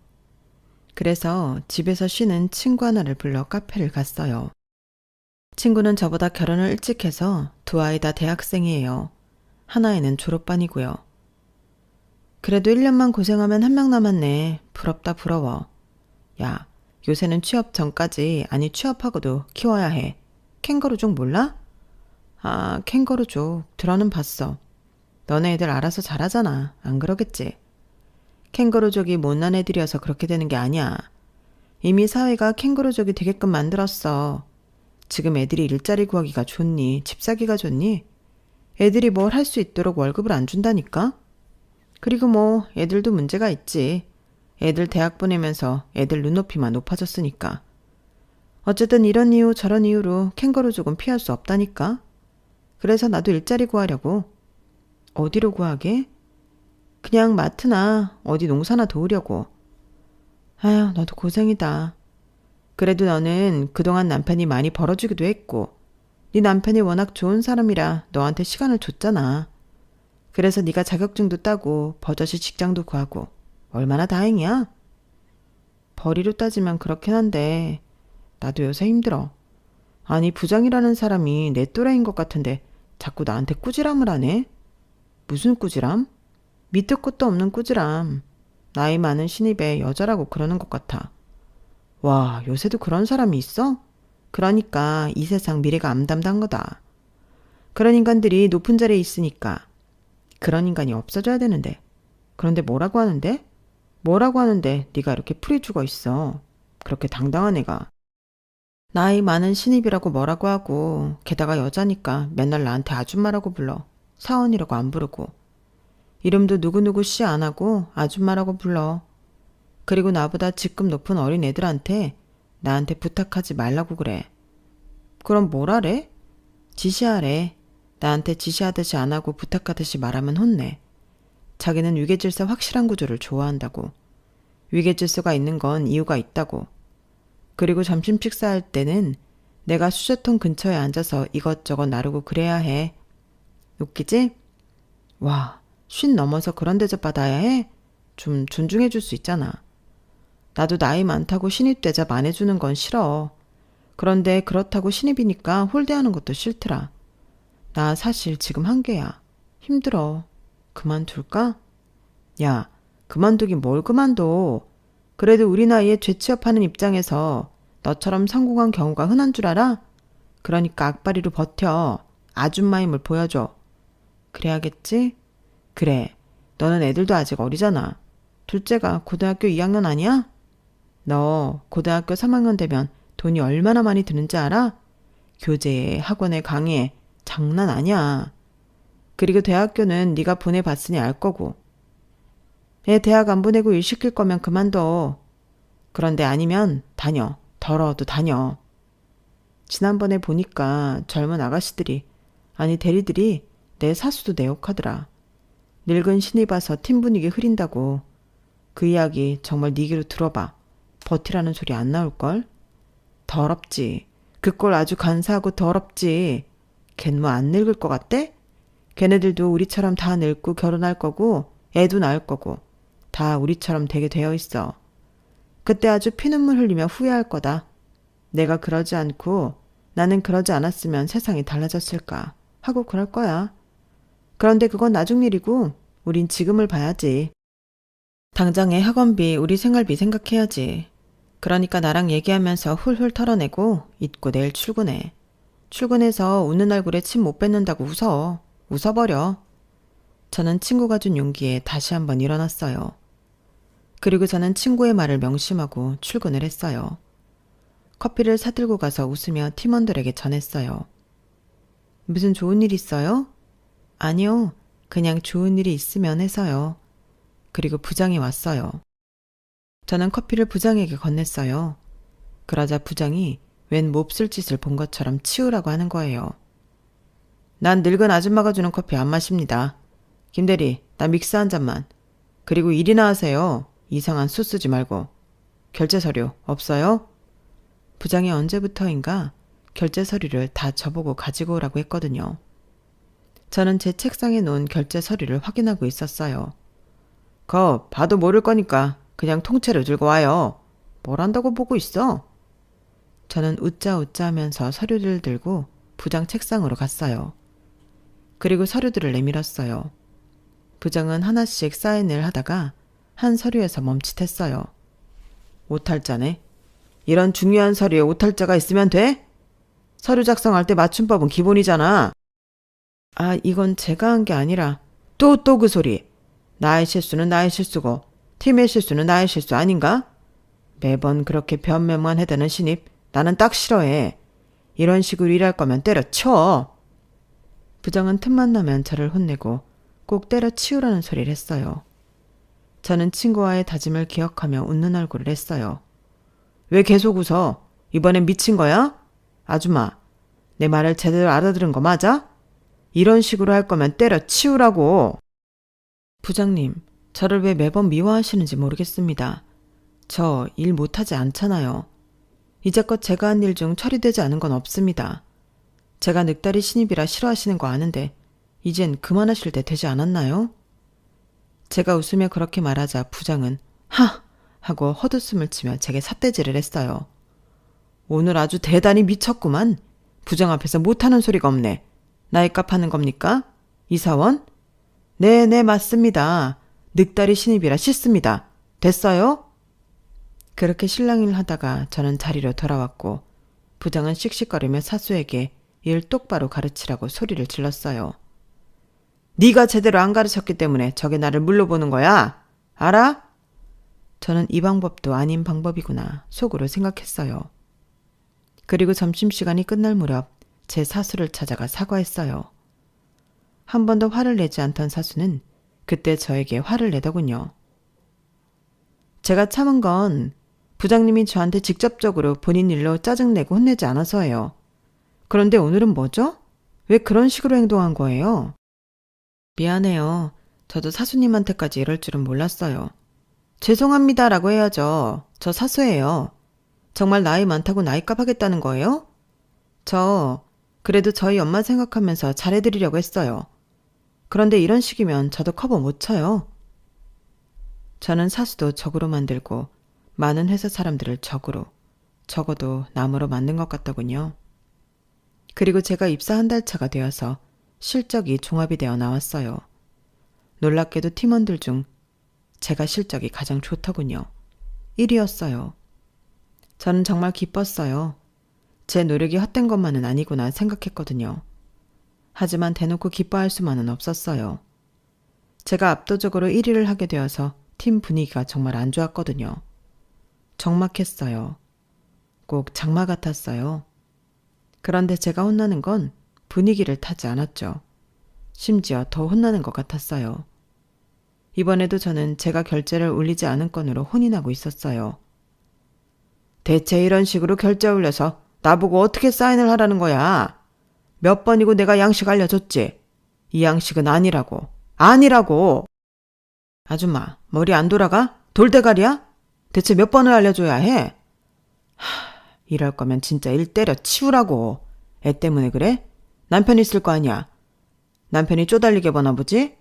그래서 집에서 쉬는 친구 하나를 불러 카페를 갔어요. 친구는 저보다 결혼을 일찍 해서 두 아이 다 대학생이에요. 하나애는 졸업반이고요. 그래도 1년만 고생하면 한 명 남았네. 부럽다 부러워. 야, 요새는 취업 전까지 아니 취업하고도 키워야 해. 캥거루족 몰라? 아, 캥거루족 들어는 봤어. 너네 애들 알아서 잘하잖아. 안 그러겠지? 캥거루족이 못난 애들이어서 그렇게 되는 게 아니야. 이미 사회가 캥거루족이 되게끔 만들었어. 지금 애들이 일자리 구하기가 좋니? 집 사기가 좋니? 애들이 뭘 할 수 있도록 월급을 안 준다니까? 그리고 뭐 애들도 문제가 있지. 애들 대학 보내면서 애들 눈높이만 높아졌으니까. 어쨌든 이런 이유 저런 이유로 캥거루족은 피할 수 없다니까. 그래서 나도 일자리 구하려고. 어디로 구하게? 그냥 마트나 어디 농사나 도우려고. 아휴 너도 고생이다. 그래도 너는 그동안 남편이 많이 벌어주기도 했고 네 남편이 워낙 좋은 사람이라 너한테 시간을 줬잖아. 그래서 네가 자격증도 따고 버젓이 직장도 구하고 얼마나 다행이야? 벌이로 따지면 그렇긴 한데 나도 요새 힘들어. 아니 부장이라는 사람이 내 또래인 것 같은데 자꾸 나한테 꾸지람을 하네? 무슨 꾸지람? 밑도 끝도 없는 꾸지람. 나이 많은 신입에 여자라고 그러는 것 같아. 와, 요새도 그런 사람이 있어? 그러니까 이 세상 미래가 암담단 거다. 그런 인간들이 높은 자리에 있으니까 그런 인간이 없어져야 되는데. 그런데 뭐라고 하는데? 뭐라고 하는데 네가 이렇게 풀이 죽어 있어. 그렇게 당당한 애가. 나이 많은 신입이라고 뭐라고 하고 게다가 여자니까 맨날 나한테 아줌마라고 불러. 사원이라고 안 부르고. 이름도 누구누구 씨 안 하고 아줌마라고 불러. 그리고 나보다 직급 높은 어린 애들한테 나한테 부탁하지 말라고 그래. 그럼 뭘 하래? 지시하래. 나한테 지시하듯이 안 하고 부탁하듯이 말하면 혼내. 자기는 위계질서 확실한 구조를 좋아한다고. 위계질서가 있는 건 이유가 있다고. 그리고 점심 식사할 때는 내가 수저통 근처에 앉아서 이것저것 나르고 그래야 해. 웃기지? 와, 50 넘어서 그런 대접 받아야 해? 좀 존중해 줄 수 있잖아. 나도 나이 많다고 신입 대접 안 해주는 건 싫어. 그런데 그렇다고 신입이니까 홀대하는 것도 싫더라. 나 사실 지금 한계야. 힘들어. 그만둘까? 야, 그만두긴 뭘 그만둬. 그래도 우리 나이에 재취업하는 입장에서 너처럼 성공한 경우가 흔한 줄 알아? 그러니까 악바리로 버텨. 아줌마임을 보여줘. 그래야겠지? 그래. 너는 애들도 아직 어리잖아. 둘째가 고등학교 2학년 아니야? 너 고등학교 3학년 되면 돈이 얼마나 많이 드는지 알아? 교재에 학원에 강의에 장난 아니야. 그리고 대학교는 네가 보내봤으니 알 거고. 애 대학 안 보내고 일 시킬 거면 그만둬. 그런데 아니면 다녀. 더러워도 다녀. 지난번에 보니까 젊은 아가씨들이, 아니 대리들이 내 사수도 내 욕하더라. 늙은 신입 와서 팀 분위기 흐린다고. 그 이야기 정말 네 귀로 들어봐. 버티라는 소리 안 나올걸? 더럽지. 그 꼴 아주 간사하고 더럽지. 걘 뭐 안 늙을 것 같대? 걔네들도 우리처럼 다 늙고 결혼할 거고 애도 낳을 거고 다 우리처럼 되게 되어 있어. 그때 아주 피눈물 흘리며 후회할 거다. 내가 그러지 않고 나는 그러지 않았으면 세상이 달라졌을까 하고 그럴 거야. 그런데 그건 나중 일이고 우린 지금을 봐야지. 당장의 학원비, 우리 생활비 생각해야지. 그러니까 나랑 얘기하면서 훌훌 털어내고 잊고 내일 출근해. 출근해서 웃는 얼굴에 침 못 뱉는다고 웃어. 웃어버려. 저는 친구가 준 용기에 다시 한번 일어났어요. 그리고 저는 친구의 말을 명심하고 출근을 했어요. 커피를 사들고 가서 웃으며 팀원들에게 전했어요. 무슨 좋은 일 있어요? 아니요. 그냥 좋은 일이 있으면 해서요. 그리고 부장이 왔어요. 저는 커피를 부장에게 건넸어요. 그러자 부장이 웬 몹쓸 짓을 본 것처럼 치우라고 하는 거예요. 난 늙은 아줌마가 주는 커피 안 마십니다. 김대리, 나 믹스 한 잔만. 그리고 일이나 하세요. 이상한 수 쓰지 말고. 결제 서류 없어요? 부장이 언제부터인가 결제 서류를 다 저보고 가지고 오라고 했거든요. 저는 제 책상에 놓은 결제 서류를 확인하고 있었어요. 거 봐도 모를 거니까 그냥 통째로 들고 와요. 뭘 한다고 보고 있어? 저는 웃자 하면서 서류들을 들고 부장 책상으로 갔어요. 그리고 서류들을 내밀었어요. 부장은 하나씩 사인을 하다가 한 서류에서 멈칫했어요. 오탈자네. 이런 중요한 서류에 오탈자가 있으면 돼? 서류 작성할 때 맞춤법은 기본이잖아. 아, 이건 제가 한 게 아니라. 또 그 소리. 나의 실수는 나의 실수고 팀의 실수는 나의 실수 아닌가? 매번 그렇게 변명만 해대는 신입 나는 딱 싫어해. 이런 식으로 일할 거면 때려쳐. 부장은 틈만 나면 저를 혼내고 꼭 때려치우라는 소리를 했어요. 저는 친구와의 다짐을 기억하며 웃는 얼굴을 했어요. 왜 계속 웃어? 이번엔 미친 거야? 아줌마, 내 말을 제대로 알아들은 거 맞아? 이런 식으로 할 거면 때려치우라고. 부장님, 저를 왜 매번 미워하시는지 모르겠습니다. 저 일 못하지 않잖아요. 이제껏 제가 한 일 중 처리되지 않은 건 없습니다. 제가 늑다리 신입이라 싫어하시는 거 아는데 이젠 그만하실 때 되지 않았나요? 제가 웃으며 그렇게 말하자 부장은 하! 하고 헛웃음을 치며 제게 삿대질을 했어요. 오늘 아주 대단히 미쳤구만. 부장 앞에서 못하는 소리가 없네. 나이 값하는 겁니까? 이사원? 네, 맞습니다. 늑다리 신입이라 싫습니다. 됐어요? 그렇게 실랑이를 하다가 저는 자리로 돌아왔고 부장은 씩씩거리며 사수에게 일 똑바로 가르치라고 소리를 질렀어요. 네가 제대로 안 가르쳤기 때문에 저게 나를 물러보는 거야. 알아? 저는 이 방법도 아닌 방법이구나 속으로 생각했어요. 그리고 점심시간이 끝날 무렵 제 사수를 찾아가 사과했어요. 한 번도 화를 내지 않던 사수는 그때 저에게 화를 내더군요. 제가 참은 건 부장님이 저한테 직접적으로 본인 일로 짜증내고 혼내지 않아서예요. 그런데 오늘은 뭐죠? 왜 그런 식으로 행동한 거예요? 미안해요. 저도 사수님한테까지 이럴 줄은 몰랐어요. 죄송합니다라고 해야죠. 저 사수예요. 정말 나이 많다고 나이값 하겠다는 거예요? 저 그래도 저희 엄마 생각하면서 잘해드리려고 했어요. 그런데 이런 식이면 저도 커버 못 쳐요. 저는 사수도 적으로 만들고 많은 회사 사람들을 적으로, 적어도 남으로 만든 것 같더군요. 그리고 제가 입사 한 달 차가 되어서 실적이 종합이 되어 나왔어요. 놀랍게도 팀원들 중 제가 실적이 가장 좋더군요. 1위였어요. 저는 정말 기뻤어요. 제 노력이 헛된 것만은 아니구나 생각했거든요. 하지만 대놓고 기뻐할 수만은 없었어요. 제가 압도적으로 1위를 하게 되어서 팀 분위기가 정말 안 좋았거든요. 적막했어요. 꼭 장마 같았어요. 그런데 제가 혼나는 건 분위기를 타지 않았죠. 심지어 더 혼나는 것 같았어요. 이번에도 저는 제가 결제를 올리지 않은 건으로 혼이 나고 있었어요. 대체 이런 식으로 결제 올려서 나보고 어떻게 사인을 하라는 거야? 몇 번이고 내가 양식 알려줬지? 이 양식은 아니라고. 아니라고! 아줌마, 머리 안 돌아가? 돌대가리야? 대체 몇 번을 알려줘야 해? 이럴 거면 진짜 일 때려 치우라고. 애 때문에 그래? 남편 있을 거 아니야. 남편이 쪼달리게 보나 보지?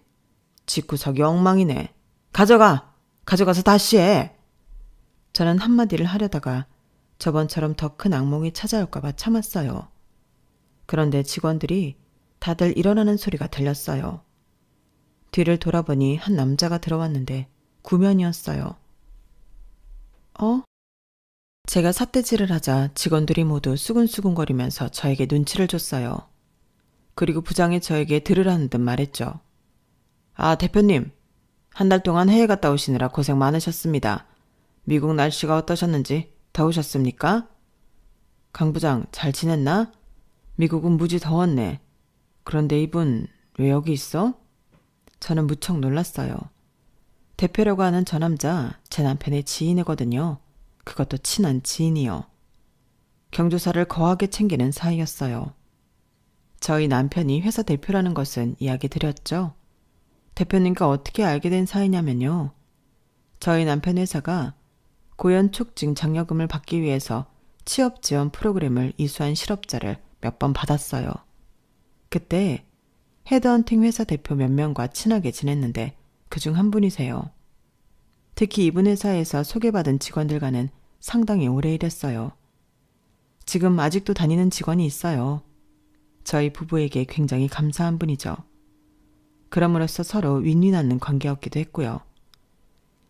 집구석이 엉망이네. 가져가서 다시 해. 저는 한마디를 하려다가 저번처럼 더 큰 악몽이 찾아올까 봐 참았어요. 그런데 직원들이 다들 일어나는 소리가 들렸어요. 뒤를 돌아보니 한 남자가 들어왔는데 구면이었어요. 제가 삿대질을 하자 직원들이 모두 수근수근거리면서 저에게 눈치를 줬어요. 그리고 부장이 저에게 들으라는 듯 말했죠. 아, 대표님. 한 달 동안 해외 갔다 오시느라 고생 많으셨습니다. 미국 날씨가 어떠셨는지 더우셨습니까? 강 부장 잘 지냈나? 미국은 무지 더웠네. 그런데 이분 왜 여기 있어? 저는 무척 놀랐어요. 대표라고 하는 저 남자 제 남편의 지인이거든요. 그것도 친한 지인이요. 경조사를 거하게 챙기는 사이였어요. 저희 남편이 회사 대표라는 것은 이야기 드렸죠. 대표님과 어떻게 알게 된 사이냐면요. 저희 남편 회사가 고연촉진 장려금을 받기 위해서 취업 지원 프로그램을 이수한 실업자를 몇 번 받았어요. 그때 헤드헌팅 회사 대표 몇 명과 친하게 지냈는데 그중 한 분이세요. 특히 이분 회사에서 소개받은 직원들과는 상당히 오래 일했어요. 지금 아직도 다니는 직원이 있어요. 저희 부부에게 굉장히 감사한 분이죠. 그럼으로써 서로 윈윈하는 관계였기도 했고요.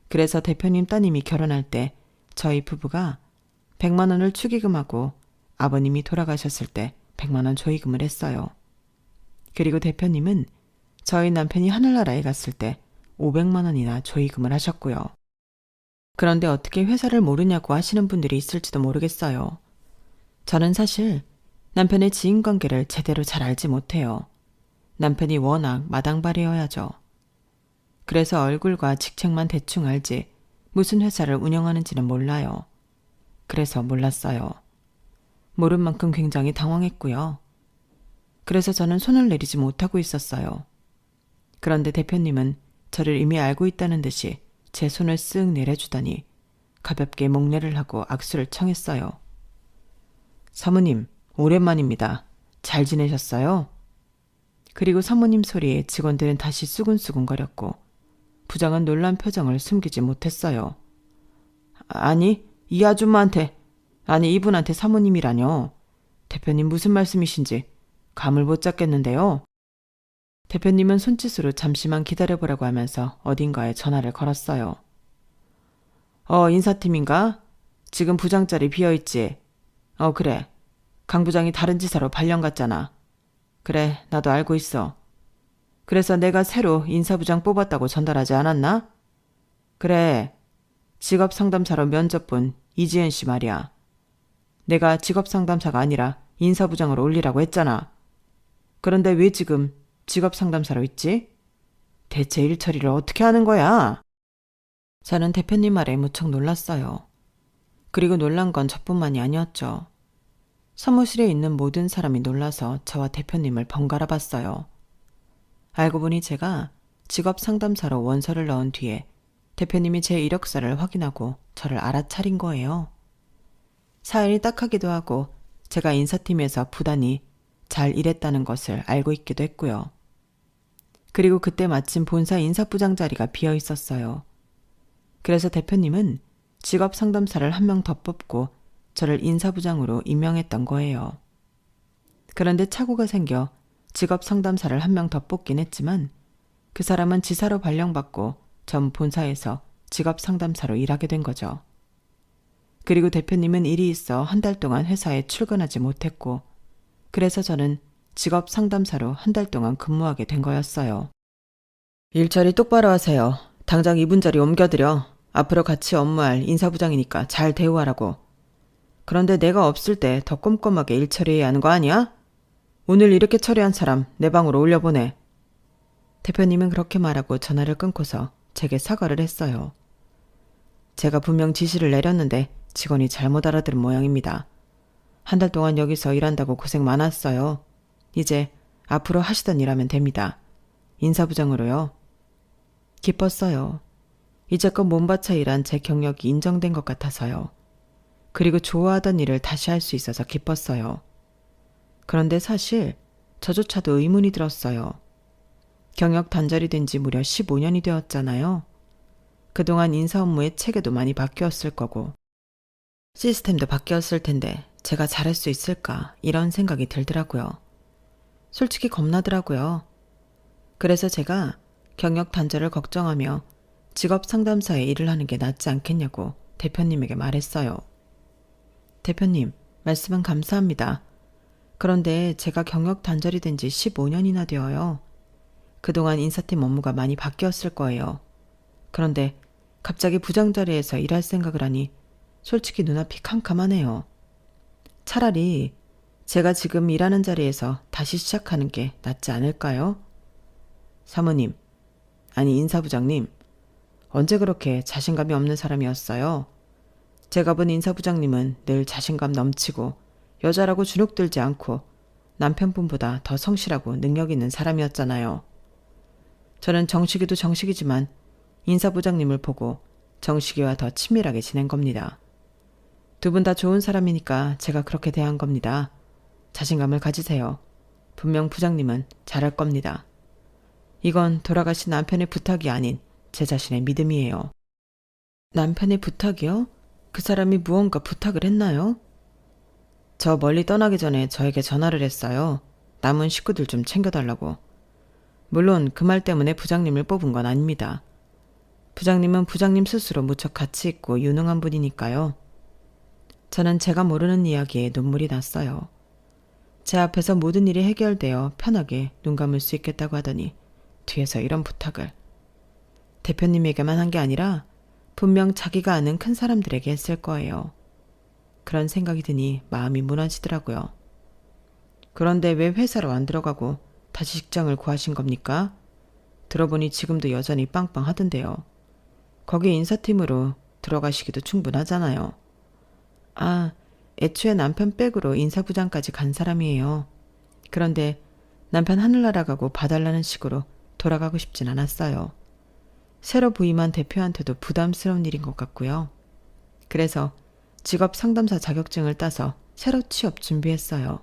그래서 대표님 따님이 결혼할 때 저희 부부가 100만 원을 축의금하고 아버님이 돌아가셨을 때 100만 원 조의금을 했어요. 그리고 대표님은 저희 남편이 하늘나라에 갔을 때 500만 원이나 조의금을 하셨고요. 그런데 어떻게 회사를 모르냐고 하시는 분들이 있을지도 모르겠어요. 저는 사실 남편의 지인관계를 제대로 잘 알지 못해요. 남편이 워낙 마당발이어야죠. 그래서 얼굴과 직책만 대충 알지 무슨 회사를 운영하는지는 몰라요. 그래서 몰랐어요. 모른 만큼 굉장히 당황했고요. 그래서 저는 손을 내리지 못하고 있었어요. 그런데 대표님은 저를 이미 알고 있다는 듯이 제 손을 쓱 내려주더니 가볍게 목례를 하고 악수를 청했어요. 사모님, 오랜만입니다. 잘 지내셨어요? 그리고 사모님 소리에 직원들은 다시 수근수근거렸고 부장은 놀란 표정을 숨기지 못했어요. 아니, 이 아줌마한테, 아니 이분한테 사모님이라뇨. 대표님 무슨 말씀이신지 감을 못 잡겠는데요. 대표님은 손짓으로 잠시만 기다려보라고 하면서 어딘가에 전화를 걸었어요. 인사팀인가? 지금 부장 자리 비어있지? 그래. 강 부장이 다른 지사로 발령 갔잖아. 그래, 나도 알고 있어. 그래서 내가 새로 인사부장 뽑았다고 전달하지 않았나? 그래, 직업상담사로 면접 본 이지은 씨 말이야. 내가 직업상담사가 아니라 인사부장으로 올리라고 했잖아. 그런데 왜 지금 직업상담사로 있지? 대체 일 처리를 어떻게 하는 거야? 저는 대표님 말에 무척 놀랐어요. 그리고 놀란 건 저뿐만이 아니었죠. 사무실에 있는 모든 사람이 놀라서 저와 대표님을 번갈아 봤어요. 알고 보니 제가 직업 상담사로 원서를 넣은 뒤에 대표님이 제 이력서를 확인하고 저를 알아차린 거예요. 사연이 딱하기도 하고 제가 인사팀에서 부단히 잘 일했다는 것을 알고 있기도 했고요. 그리고 그때 마침 본사 인사부장 자리가 비어 있었어요. 그래서 대표님은 직업 상담사를 한 명 더 뽑고 저를 인사부장으로 임명했던 거예요. 그런데 착오가 생겨 직업 상담사를 한 명 더 뽑긴 했지만 그 사람은 지사로 발령받고 전 본사에서 직업 상담사로 일하게 된 거죠. 그리고 대표님은 일이 있어 한 달 동안 회사에 출근하지 못했고 그래서 저는 직업 상담사로 한 달 동안 근무하게 된 거였어요. 일처리 똑바로 하세요. 당장 이분 자리 옮겨드려. 앞으로 같이 업무할 인사부장이니까 잘 대우하라고. 그런데 내가 없을 때 더 꼼꼼하게 일 처리해야 하는 거 아니야? 오늘 이렇게 처리한 사람 내 방으로 올려보내. 대표님은 그렇게 말하고 전화를 끊고서 제게 사과를 했어요. 제가 분명 지시를 내렸는데 직원이 잘못 알아들은 모양입니다. 한 달 동안 여기서 일한다고 고생 많았어요. 이제 앞으로 하시던 일 하면 됩니다. 인사부장으로요. 기뻤어요. 이제껏 몸바쳐 일한 제 경력이 인정된 것 같아서요. 그리고 좋아하던 일을 다시 할 수 있어서 기뻤어요. 그런데 사실 저조차도 의문이 들었어요. 경력 단절이 된 지 무려 15년이 되었잖아요. 그동안 인사 업무의 체계도 많이 바뀌었을 거고 시스템도 바뀌었을 텐데 제가 잘할 수 있을까 이런 생각이 들더라고요. 솔직히 겁나더라고요. 그래서 제가 경력 단절을 걱정하며 직업 상담사에 일을 하는 게 낫지 않겠냐고 대표님에게 말했어요. 대표님, 말씀은 감사합니다. 그런데 제가 경력 단절이 된 지 15년이나 되어요. 그동안 인사팀 업무가 많이 바뀌었을 거예요. 그런데 갑자기 부장 자리에서 일할 생각을 하니 솔직히 눈앞이 캄캄하네요. 차라리 제가 지금 일하는 자리에서 다시 시작하는 게 낫지 않을까요? 사모님, 아니 인사부장님, 언제 그렇게 자신감이 없는 사람이었어요? 제가 본 인사부장님은 늘 자신감 넘치고 여자라고 주눅들지 않고 남편분보다 더 성실하고 능력 있는 사람이었잖아요. 저는 정식이도 정식이지만 인사부장님을 보고 정식이와 더 친밀하게 지낸 겁니다. 두 분 다 좋은 사람이니까 제가 그렇게 대한 겁니다. 자신감을 가지세요. 분명 부장님은 잘할 겁니다. 이건 돌아가신 남편의 부탁이 아닌 제 자신의 믿음이에요. 남편의 부탁이요? 그 사람이 무언가 부탁을 했나요? 저 멀리 떠나기 전에 저에게 전화를 했어요. 남은 식구들 좀 챙겨달라고. 물론 그 말 때문에 부장님을 뽑은 건 아닙니다. 부장님은 부장님 스스로 무척 가치 있고 유능한 분이니까요. 저는 제가 모르는 이야기에 눈물이 났어요. 제 앞에서 모든 일이 해결되어 편하게 눈 감을 수 있겠다고 하더니 뒤에서 이런 부탁을. 대표님에게만 한 게 아니라 분명 자기가 아는 큰 사람들에게 했을 거예요. 그런 생각이 드니 마음이 무너지더라고요. 그런데 왜 회사로 안 들어가고 다시 직장을 구하신 겁니까? 들어보니 지금도 여전히 빵빵하던데요. 거기 인사팀으로 들어가시기도 충분하잖아요. 아, 애초에 남편 백으로 인사부장까지 간 사람이에요. 그런데 남편 하늘나라 가고 봐달라는 식으로 돌아가고 싶진 않았어요. 새로 부임한 대표한테도 부담스러운 일인 것 같고요. 그래서 직업 상담사 자격증을 따서 새로 취업 준비했어요.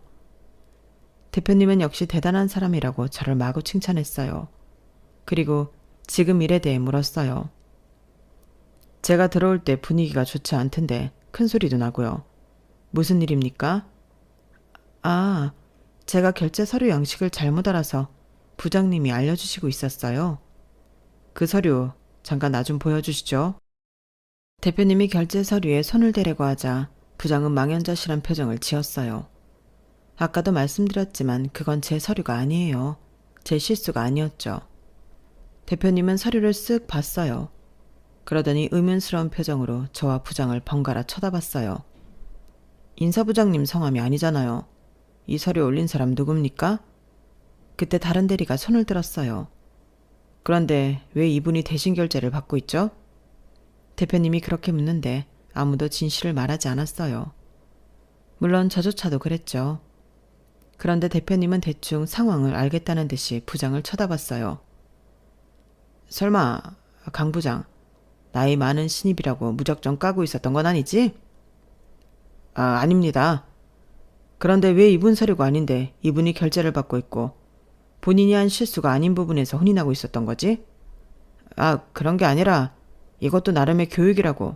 대표님은 역시 대단한 사람이라고 저를 마구 칭찬했어요. 그리고 지금 일에 대해 물었어요. 제가 들어올 때 분위기가 좋지 않던데 큰 소리도 나고요. 무슨 일입니까? 아, 제가 결제 서류 양식을 잘못 알아서 부장님이 알려주시고 있었어요. 그 서류 잠깐 나 좀 보여주시죠. 대표님이 결제 서류에 손을 대려고 하자 부장은 망연자실한 표정을 지었어요. 아까도 말씀드렸지만 그건 제 서류가 아니에요. 제 실수가 아니었죠. 대표님은 서류를 쓱 봤어요. 그러더니 의문스러운 표정으로 저와 부장을 번갈아 쳐다봤어요. 인사부장님 성함이 아니잖아요. 이 서류 올린 사람 누굽니까? 그때 다른 대리가 손을 들었어요. 그런데 왜 이분이 대신 결제를 받고 있죠? 대표님이 그렇게 묻는데 아무도 진실을 말하지 않았어요. 물론 저조차도 그랬죠. 그런데 대표님은 대충 상황을 알겠다는 듯이 부장을 쳐다봤어요. 설마 강 부장, 나이 많은 신입이라고 무작정 까고 있었던 건 아니지? 아닙니다. 그런데 왜 이분 서류가 아닌데 이분이 결제를 받고 있고 본인이 한 실수가 아닌 부분에서 혼이 나고 있었던 거지? 그런 게 아니라 이것도 나름의 교육이라고.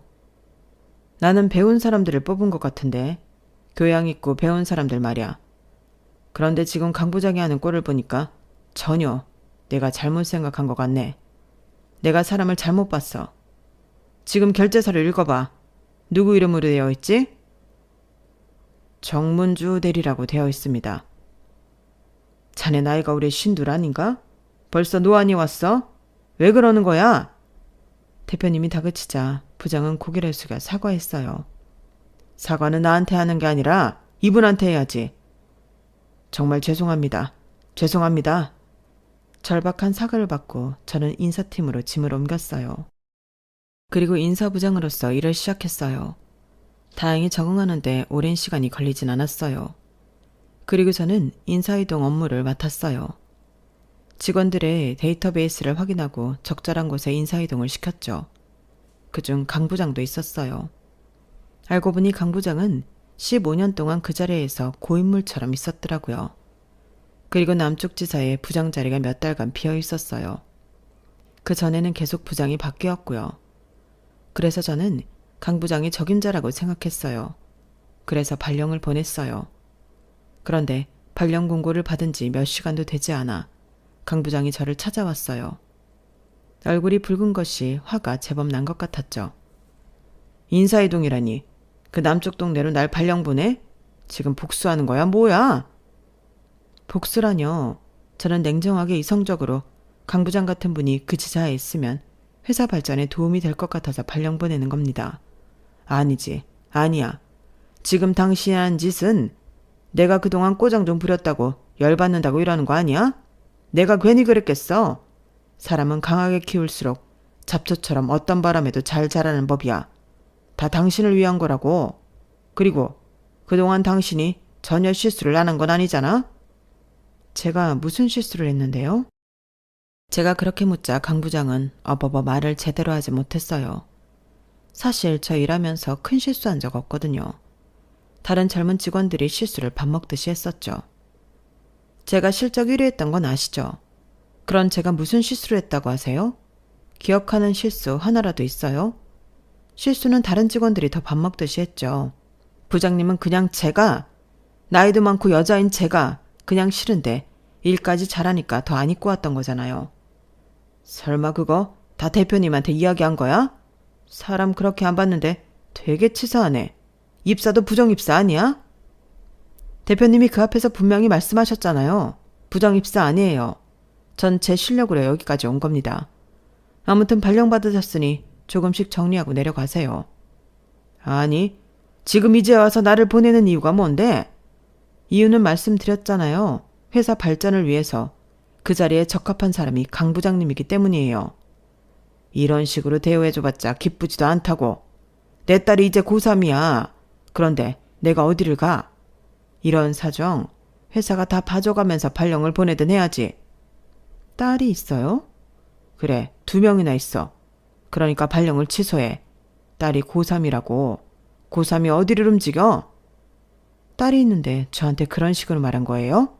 나는 배운 사람들을 뽑은 것 같은데 교양 있고 배운 사람들 말이야. 그런데 지금 강 부장이 하는 꼴을 보니까 전혀 내가 잘못 생각한 것 같네. 내가 사람을 잘못 봤어. 지금 결제서를 읽어봐. 누구 이름으로 되어 있지? 정문주 대리라고 되어 있습니다. 자네 나이가 올해 52 아닌가? 벌써 노안이 왔어? 왜 그러는 거야? 대표님이 다그치자 부장은 고개를 숙여 사과했어요. 사과는 나한테 하는 게 아니라 이분한테 해야지. 정말 죄송합니다. 죄송합니다. 절박한 사과를 받고 저는 인사팀으로 짐을 옮겼어요. 그리고 인사부장으로서 일을 시작했어요. 다행히 적응하는데 오랜 시간이 걸리진 않았어요. 그리고 저는 인사이동 업무를 맡았어요. 직원들의 데이터베이스를 확인하고 적절한 곳에 인사이동을 시켰죠. 그중 강 부장도 있었어요. 알고 보니 강 부장은 15년 동안 그 자리에서 고인물처럼 있었더라고요. 그리고 남쪽 지사에 부장 자리가 몇 달간 비어 있었어요. 그 전에는 계속 부장이 바뀌었고요. 그래서 저는 강 부장이 적임자라고 생각했어요. 그래서 발령을 보냈어요. 그런데 발령 공고를 받은 지 몇 시간도 되지 않아 강 부장이 저를 찾아왔어요. 얼굴이 붉은 것이 화가 제법 난 것 같았죠. 인사이동이라니. 그 남쪽 동네로 날 발령 보내? 지금 복수하는 거야? 뭐야? 복수라뇨. 저는 냉정하게 이성적으로 강 부장 같은 분이 그 지사에 있으면 회사 발전에 도움이 될 것 같아서 발령 보내는 겁니다. 아니지. 아니야. 지금 당신이 한 짓은 내가 그동안 꼬장 좀 부렸다고 열받는다고 이러는 거 아니야? 내가 괜히 그랬겠어. 사람은 강하게 키울수록 잡초처럼 어떤 바람에도 잘 자라는 법이야. 다 당신을 위한 거라고. 그리고 그동안 당신이 전혀 실수를 안 한 건 아니잖아? 제가 무슨 실수를 했는데요? 제가 그렇게 묻자 강 부장은 어버버 말을 제대로 하지 못했어요. 사실 저 일하면서 큰 실수한 적 없거든요. 다른 젊은 직원들이 실수를 밥 먹듯이 했었죠. 제가 실적 1위 했던 건 아시죠? 그런 제가 무슨 실수를 했다고 하세요? 기억하는 실수 하나라도 있어요? 실수는 다른 직원들이 더 밥 먹듯이 했죠. 부장님은 그냥 제가, 나이도 많고 여자인 제가 그냥 싫은데 일까지 잘하니까 더 안 입고 왔던 거잖아요. 설마 그거 다 대표님한테 이야기한 거야? 사람 그렇게 안 봤는데 되게 치사하네. 입사도 부정입사 아니야? 대표님이 그 앞에서 분명히 말씀하셨잖아요. 부정입사 아니에요. 전 제 실력으로 여기까지 온 겁니다. 아무튼 발령받으셨으니 조금씩 정리하고 내려가세요. 아니, 지금 이제 와서 나를 보내는 이유가 뭔데? 이유는 말씀드렸잖아요. 회사 발전을 위해서 그 자리에 적합한 사람이 강 부장님이기 때문이에요. 이런 식으로 대우해줘봤자 기쁘지도 않다고. 내 딸이 이제 고3이야. 그런데 내가 어디를 가? 이런 사정 회사가 다 봐줘가면서 발령을 보내든 해야지. 딸이 있어요? 그래, 2명이나 있어. 그러니까 발령을 취소해. 딸이 고3이라고. 고3이 어디를 움직여? 딸이 있는데 저한테 그런 식으로 말한 거예요?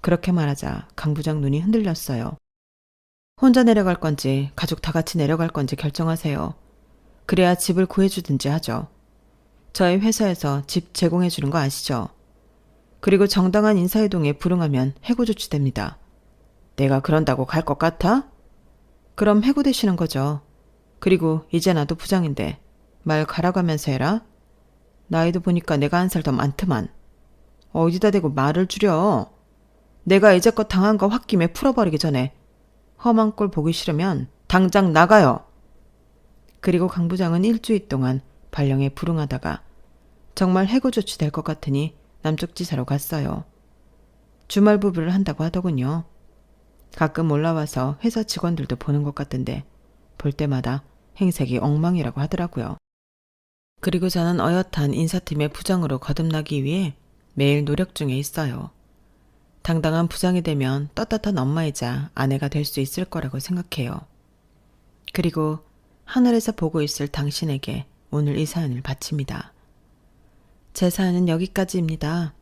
그렇게 말하자 강 부장 눈이 흔들렸어요. 혼자 내려갈 건지 가족 다 같이 내려갈 건지 결정하세요. 그래야 집을 구해주든지 하죠. 저희 회사에서 집 제공해주는 거 아시죠? 그리고 정당한 인사이동에 불응하면 해고 조치됩니다. 내가 그런다고 갈 것 같아? 그럼 해고되시는 거죠. 그리고 이제 나도 부장인데 말 가라가면서 해라. 나이도 보니까 내가 1살 더 많더만. 어디다 대고 말을 줄여. 내가 이제껏 당한 거 홧김에 풀어버리기 전에 험한 꼴 보기 싫으면 당장 나가요. 그리고 강 부장은 일주일 동안 발령에 불응하다가 정말 해고 조치될 것 같으니 남쪽 지사로 갔어요. 주말 부부를 한다고 하더군요. 가끔 올라와서 회사 직원들도 보는 것 같던데 볼 때마다 행색이 엉망이라고 하더라고요. 그리고 저는 어엿한 인사팀의 부장으로 거듭나기 위해 매일 노력 중에 있어요. 당당한 부장이 되면 떳떳한 엄마이자 아내가 될 수 있을 거라고 생각해요. 그리고 하늘에서 보고 있을 당신에게 오늘 이 사연을 바칩니다. 제 사연은 여기까지입니다.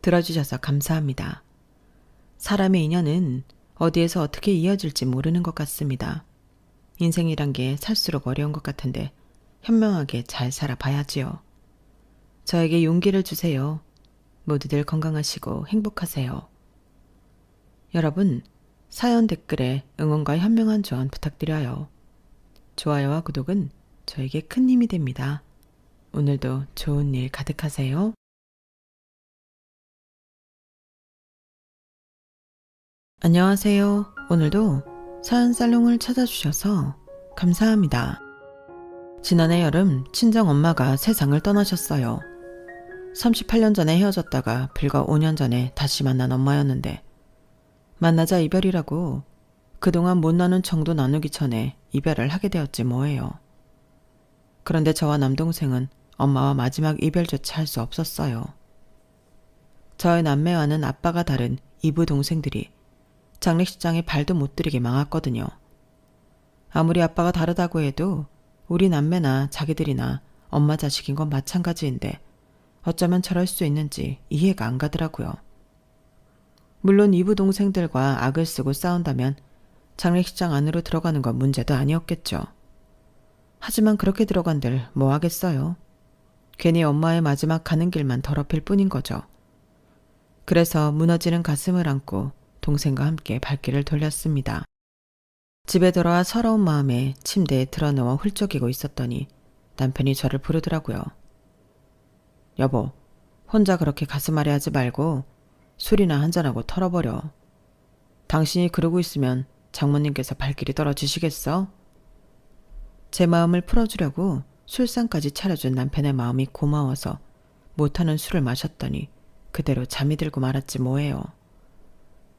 들어주셔서 감사합니다. 사람의 인연은 어디에서 어떻게 이어질지 모르는 것 같습니다. 인생이란 게 살수록 어려운 것 같은데 현명하게 잘 살아봐야지요. 저에게 용기를 주세요. 모두들 건강하시고 행복하세요. 여러분, 사연 댓글에 응원과 현명한 조언 부탁드려요. 좋아요와 구독은 저에게 큰 힘이 됩니다. 오늘도 좋은 일 가득하세요. 안녕하세요. 오늘도 사연 살롱을 찾아주셔서 감사합니다. 지난해 여름 친정 엄마가 세상을 떠나셨어요. 38년 전에 헤어졌다가 불과 5년 전에 다시 만난 엄마였는데 만나자 이별이라고 그동안 못 나눈 정도 나누기 전에 이별을 하게 되었지 뭐예요. 그런데 저와 남동생은 엄마와 마지막 이별조차 할 수 없었어요. 저의 남매와는 아빠가 다른 이부 동생들이 장례식장에 발도 못 들이게 망했거든요. 아무리 아빠가 다르다고 해도 우리 남매나 자기들이나 엄마 자식인 건 마찬가지인데 어쩌면 저럴 수 있는지 이해가 안 가더라고요. 물론 이부 동생들과 악을 쓰고 싸운다면 장례식장 안으로 들어가는 건 문제도 아니었겠죠. 하지만 그렇게 들어간들 뭐 하겠어요. 괜히 엄마의 마지막 가는 길만 더럽힐 뿐인 거죠. 그래서 무너지는 가슴을 안고 동생과 함께 발길을 돌렸습니다. 집에 돌아와 서러운 마음에 침대에 드러누워 훌쩍이고 있었더니 남편이 저를 부르더라고요. 여보, 혼자 그렇게 가슴 아래 하지 말고 술이나 한잔하고 털어버려. 당신이 그러고 있으면 장모님께서 발길이 떨어지시겠어? 제 마음을 풀어주려고 술상까지 차려준 남편의 마음이 고마워서 못하는 술을 마셨더니 그대로 잠이 들고 말았지 뭐예요.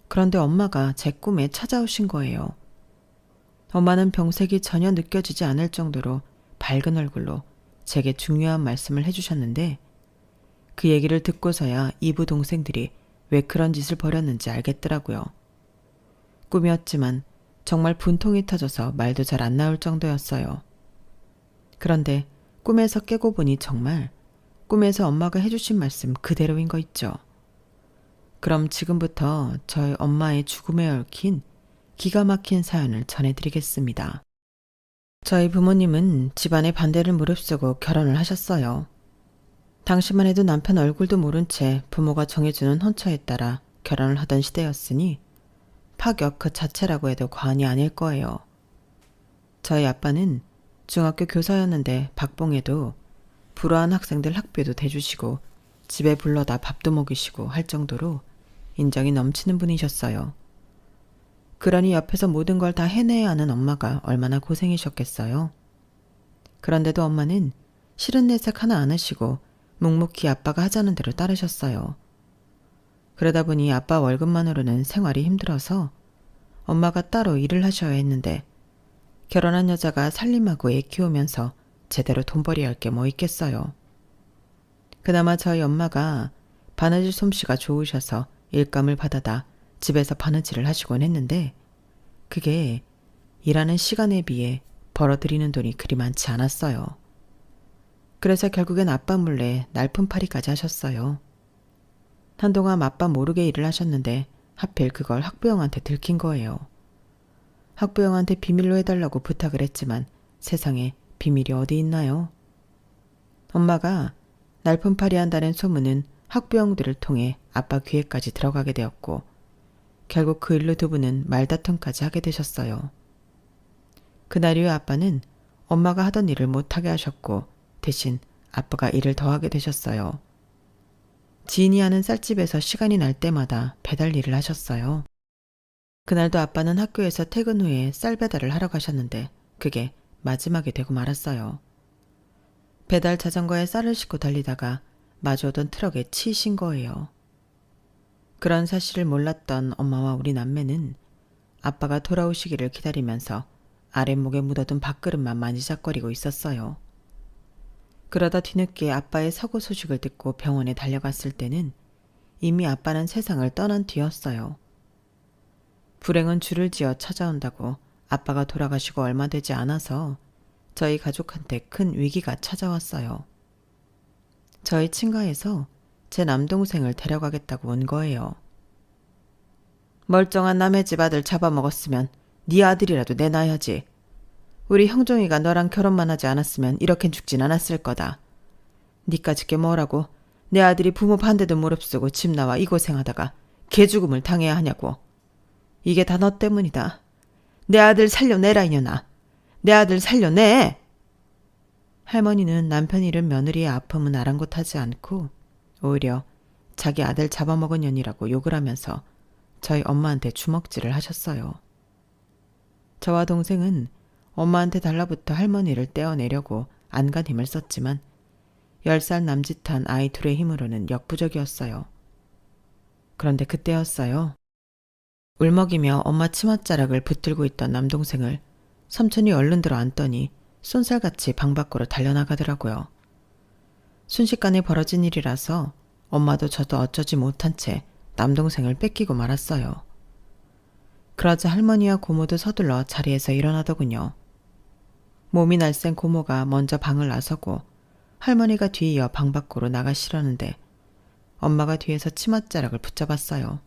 그런데 엄마가 제 꿈에 찾아오신 거예요. 엄마는 병색이 전혀 느껴지지 않을 정도로 밝은 얼굴로 제게 중요한 말씀을 해주셨는데 그 얘기를 듣고서야 이부 동생들이 왜 그런 짓을 벌였는지 알겠더라고요. 꿈이었지만 정말 분통이 터져서 말도 잘 안 나올 정도였어요. 그런데 꿈에서 깨고 보니 정말 꿈에서 엄마가 해주신 말씀 그대로인 거 있죠. 그럼 지금부터 저희 엄마의 죽음에 얽힌 기가 막힌 사연을 전해드리겠습니다. 저희 부모님은 집안의 반대를 무릅쓰고 결혼을 하셨어요. 당시만 해도 남편 얼굴도 모른 채 부모가 정해주는 혼처에 따라 결혼을 하던 시대였으니 파격 그 자체라고 해도 과언이 아닐 거예요. 저희 아빠는 중학교 교사였는데 박봉에도 불우한 학생들 학비도 대주시고 집에 불러다 밥도 먹이시고 할 정도로 인정이 넘치는 분이셨어요. 그러니 옆에서 모든 걸 다 해내야 하는 엄마가 얼마나 고생이셨겠어요. 그런데도 엄마는 싫은 내색 하나 안 하시고 묵묵히 아빠가 하자는 대로 따르셨어요. 그러다 보니 아빠 월급만으로는 생활이 힘들어서 엄마가 따로 일을 하셔야 했는데 결혼한 여자가 살림하고 애 키우면서 제대로 돈벌이 할 게 뭐 있겠어요. 그나마 저희 엄마가 바느질 솜씨가 좋으셔서 일감을 받아다 집에서 바느질을 하시곤 했는데 그게 일하는 시간에 비해 벌어들이는 돈이 그리 많지 않았어요. 그래서 결국엔 아빠 몰래 날품팔이까지 하셨어요. 한동안 아빠 모르게 일을 하셨는데 하필 그걸 학부형한테 들킨 거예요. 학부형한테 비밀로 해달라고 부탁을 했지만 세상에 비밀이 어디 있나요? 엄마가 날품팔이 한다는 소문은 학부형들을 통해 아빠 귀에까지 들어가게 되었고 결국 그 일로 두 분은 말다툼까지 하게 되셨어요. 그날 이후 아빠는 엄마가 하던 일을 못하게 하셨고 대신 아빠가 일을 더 하게 되셨어요. 지인이 하는 쌀집에서 시간이 날 때마다 배달 일을 하셨어요. 그날도 아빠는 학교에서 퇴근 후에 쌀 배달을 하러 가셨는데 그게 마지막이 되고 말았어요. 배달 자전거에 쌀을 싣고 달리다가 마주오던 트럭에 치이신 거예요. 그런 사실을 몰랐던 엄마와 우리 남매는 아빠가 돌아오시기를 기다리면서 아랫목에 묻어둔 밥그릇만 만지작거리고 있었어요. 그러다 뒤늦게 아빠의 사고 소식을 듣고 병원에 달려갔을 때는 이미 아빠는 세상을 떠난 뒤였어요. 불행은 줄을 지어 찾아온다고 아빠가 돌아가시고 얼마 되지 않아서 저희 가족한테 큰 위기가 찾아왔어요. 저희 친가에서 제 남동생을 데려가겠다고 온 거예요. 멀쩡한 남의 집 아들 잡아먹었으면 네 아들이라도 내놔야지. 우리 형종이가 너랑 결혼만 하지 않았으면 이렇게 죽진 않았을 거다. 니까짓 게 뭐라고 내 아들이 부모 반대도 무릅쓰고 집 나와 이 고생하다가 개죽음을 당해야 하냐고. 이게 다 너 때문이다. 내 아들 살려내라 이년아. 내 아들 살려내. 할머니는 남편 잃은 며느리의 아픔은 아랑곳하지 않고 오히려 자기 아들 잡아먹은 년이라고 욕을 하면서 저희 엄마한테 주먹질을 하셨어요. 저와 동생은 엄마한테 달라붙어 할머니를 떼어내려고 안간 힘을 썼지만 10살 남짓한 아이 둘의 힘으로는 역부족이었어요. 그런데 그때였어요. 울먹이며 엄마 치맛자락을 붙들고 있던 남동생을 삼촌이 얼른 들어 안더니 쏜살같이 방 밖으로 달려나가더라고요. 순식간에 벌어진 일이라서 엄마도 저도 어쩌지 못한 채 남동생을 뺏기고 말았어요. 그러자 할머니와 고모도 서둘러 자리에서 일어나더군요. 몸이 날쌘 고모가 먼저 방을 나서고 할머니가 뒤이어 방 밖으로 나가시려는데 엄마가 뒤에서 치맛자락을 붙잡았어요.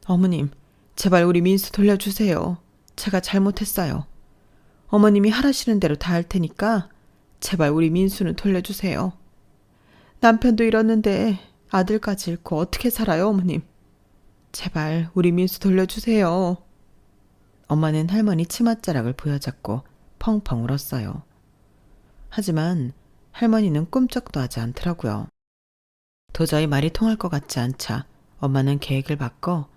어머님, 제발 우리 민수 돌려주세요. 제가 잘못했어요. 어머님이 하라시는 대로 다 할 테니까 제발 우리 민수는 돌려주세요. 남편도 잃었는데 아들까지 잃고 어떻게 살아요, 어머님. 제발 우리 민수 돌려주세요. 엄마는 할머니 치맛자락을 부여잡고 펑펑 울었어요. 하지만 할머니는 꿈쩍도 하지 않더라고요. 도저히 말이 통할 것 같지 않자 엄마는 계획을 바꿔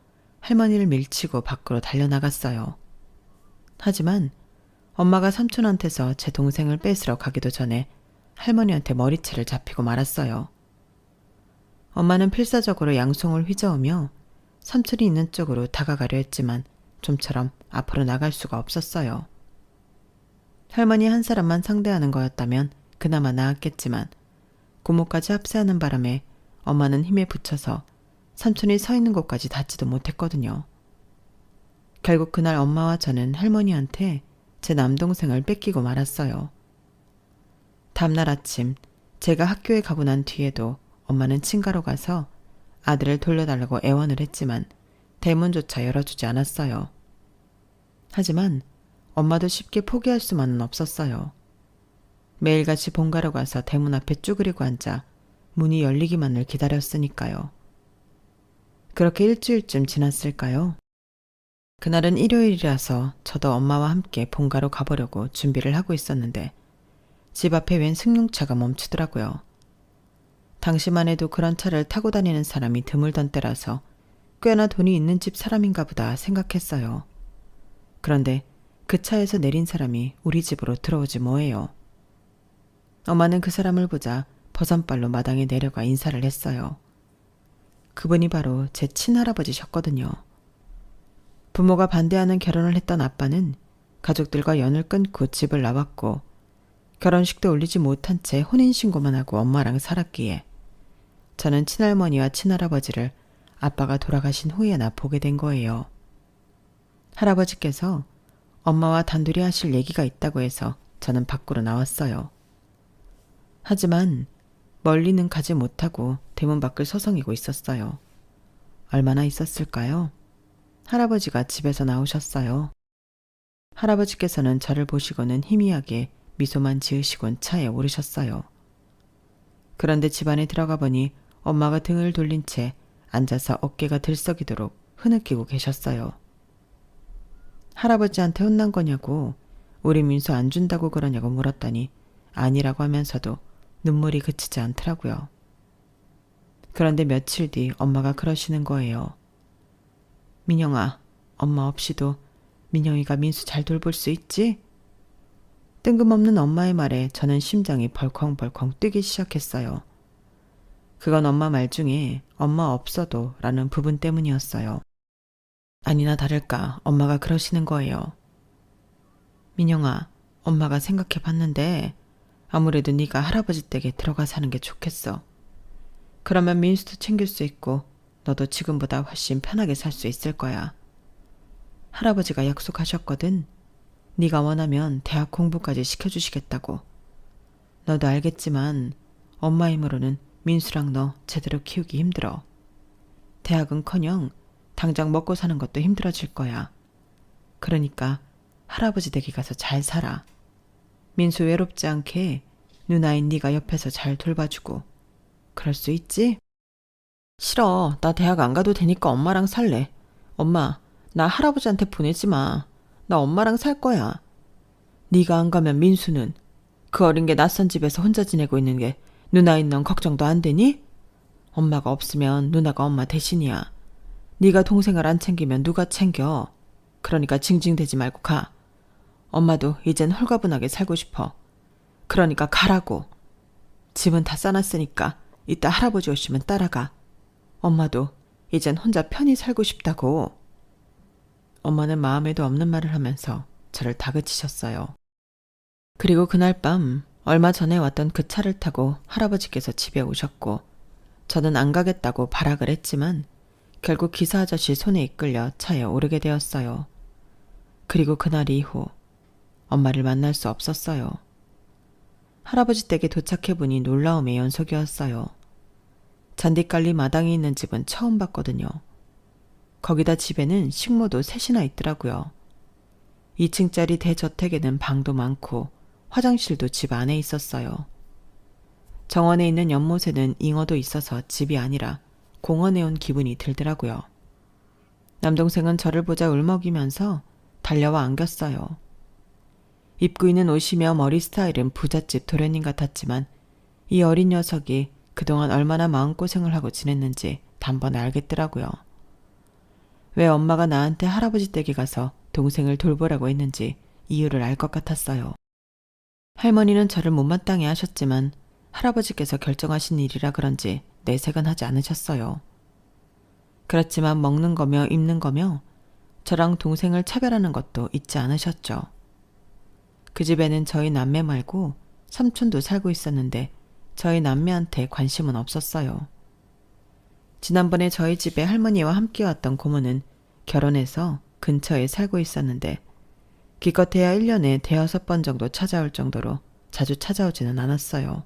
할머니를 밀치고 밖으로 달려나갔어요. 하지만 엄마가 삼촌한테서 제 동생을 뺏으러 가기도 전에 할머니한테 머리채를 잡히고 말았어요. 엄마는 필사적으로 양손을 휘저으며 삼촌이 있는 쪽으로 다가가려 했지만 좀처럼 앞으로 나갈 수가 없었어요. 할머니 한 사람만 상대하는 거였다면 그나마 나았겠지만 고모까지 합세하는 바람에 엄마는 힘에 부쳐서 삼촌이 서 있는 곳까지 닿지도 못했거든요. 결국 그날 엄마와 저는 할머니한테 제 남동생을 뺏기고 말았어요. 다음날 아침 제가 학교에 가고 난 뒤에도 엄마는 친가로 가서 아들을 돌려달라고 애원을 했지만 대문조차 열어주지 않았어요. 하지만 엄마도 쉽게 포기할 수만은 없었어요. 매일같이 본가로 가서 대문 앞에 쭈그리고 앉아 문이 열리기만을 기다렸으니까요. 그렇게 일주일쯤 지났을까요? 그날은 일요일이라서 저도 엄마와 함께 본가로 가보려고 준비를 하고 있었는데 집 앞에 웬 승용차가 멈추더라고요. 당시만 해도 그런 차를 타고 다니는 사람이 드물던 때라서 꽤나 돈이 있는 집 사람인가 보다 생각했어요. 그런데 그 차에서 내린 사람이 우리 집으로 들어오지 뭐예요. 엄마는 그 사람을 보자 버선발로 마당에 내려가 인사를 했어요. 그분이 바로 제 친할아버지셨거든요. 부모가 반대하는 결혼을 했던 아빠는 가족들과 연을 끊고 집을 나왔고 결혼식도 올리지 못한 채 혼인신고만 하고 엄마랑 살았기에 저는 친할머니와 친할아버지를 아빠가 돌아가신 후에나 보게 된 거예요. 할아버지께서 엄마와 단둘이 하실 얘기가 있다고 해서 저는 밖으로 나왔어요. 하지만 멀리는 가지 못하고 대문 밖을 서성이고 있었어요. 얼마나 있었을까요? 할아버지가 집에서 나오셨어요. 할아버지께서는 저를 보시고는 희미하게 미소만 지으시곤 차에 오르셨어요. 그런데 집 안에 들어가 보니 엄마가 등을 돌린 채 앉아서 어깨가 들썩이도록 흐느끼고 계셨어요. 할아버지한테 혼난 거냐고 우리 민수 안 준다고 그러냐고 물었더니 아니라고 하면서도 눈물이 그치지 않더라고요. 그런데 며칠 뒤 엄마가 그러시는 거예요. 민영아, 엄마 없이도 민영이가 민수 잘 돌볼 수 있지? 뜬금없는 엄마의 말에 저는 심장이 벌컹벌컹 뛰기 시작했어요. 그건 엄마 말 중에 엄마 없어도 라는 부분 때문이었어요. 아니나 다를까 엄마가 그러시는 거예요. 민영아, 엄마가 생각해 봤는데 아무래도 네가 할아버지 댁에 들어가 사는 게 좋겠어. 그러면 민수도 챙길 수 있고 너도 지금보다 훨씬 편하게 살 수 있을 거야. 할아버지가 약속하셨거든. 네가 원하면 대학 공부까지 시켜주시겠다고. 너도 알겠지만 엄마 힘으로는 민수랑 너 제대로 키우기 힘들어. 대학은커녕 당장 먹고 사는 것도 힘들어질 거야. 그러니까 할아버지 댁에 가서 잘 살아. 민수 외롭지 않게 누나인 네가 옆에서 잘 돌봐주고. 그럴 수 있지? 싫어. 나 대학 안 가도 되니까 엄마랑 살래. 엄마, 나 할아버지한테 보내지 마. 나 엄마랑 살 거야. 네가 안 가면 민수는 그 어린 게 낯선 집에서 혼자 지내고 있는 게 누나인 넌 걱정도 안 되니? 엄마가 없으면 누나가 엄마 대신이야. 네가 동생을 안 챙기면 누가 챙겨? 그러니까 징징대지 말고 가. 엄마도 이젠 홀가분하게 살고 싶어. 그러니까 가라고. 집은 다 싸놨으니까 이따 할아버지 오시면 따라가. 엄마도 이젠 혼자 편히 살고 싶다고. 엄마는 마음에도 없는 말을 하면서 저를 다그치셨어요. 그리고 그날 밤 얼마 전에 왔던 그 차를 타고 할아버지께서 집에 오셨고 저는 안 가겠다고 발악을 했지만 결국 기사 아저씨 손에 이끌려 차에 오르게 되었어요. 그리고 그날 이후 엄마를 만날 수 없었어요. 할아버지 댁에 도착해보니 놀라움의 연속이었어요. 잔디깔리 마당이 있는 집은 처음 봤거든요. 거기다 집에는 식모도 셋이나 있더라고요. 2층짜리 대저택에는 방도 많고 화장실도 집 안에 있었어요. 정원에 있는 연못에는 잉어도 있어서 집이 아니라 공원에 온 기분이 들더라고요. 남동생은 저를 보자 울먹이면서 달려와 안겼어요. 입고 있는 옷이며 머리 스타일은 부잣집 도련님 같았지만 이 어린 녀석이 그동안 얼마나 마음고생을 하고 지냈는지 단번에 알겠더라고요. 왜 엄마가 나한테 할아버지 댁에 가서 동생을 돌보라고 했는지 이유를 알 것 같았어요. 할머니는 저를 못마땅해 하셨지만 할아버지께서 결정하신 일이라 그런지 내색은 하지 않으셨어요. 그렇지만 먹는 거며 입는 거며 저랑 동생을 차별하는 것도 잊지 않으셨죠. 그 집에는 저희 남매 말고 삼촌도 살고 있었는데 저희 남매한테 관심은 없었어요. 지난번에 저희 집에 할머니와 함께 왔던 고모는 결혼해서 근처에 살고 있었는데 기껏해야 1년에 5-6번 정도 찾아올 정도로 자주 찾아오지는 않았어요.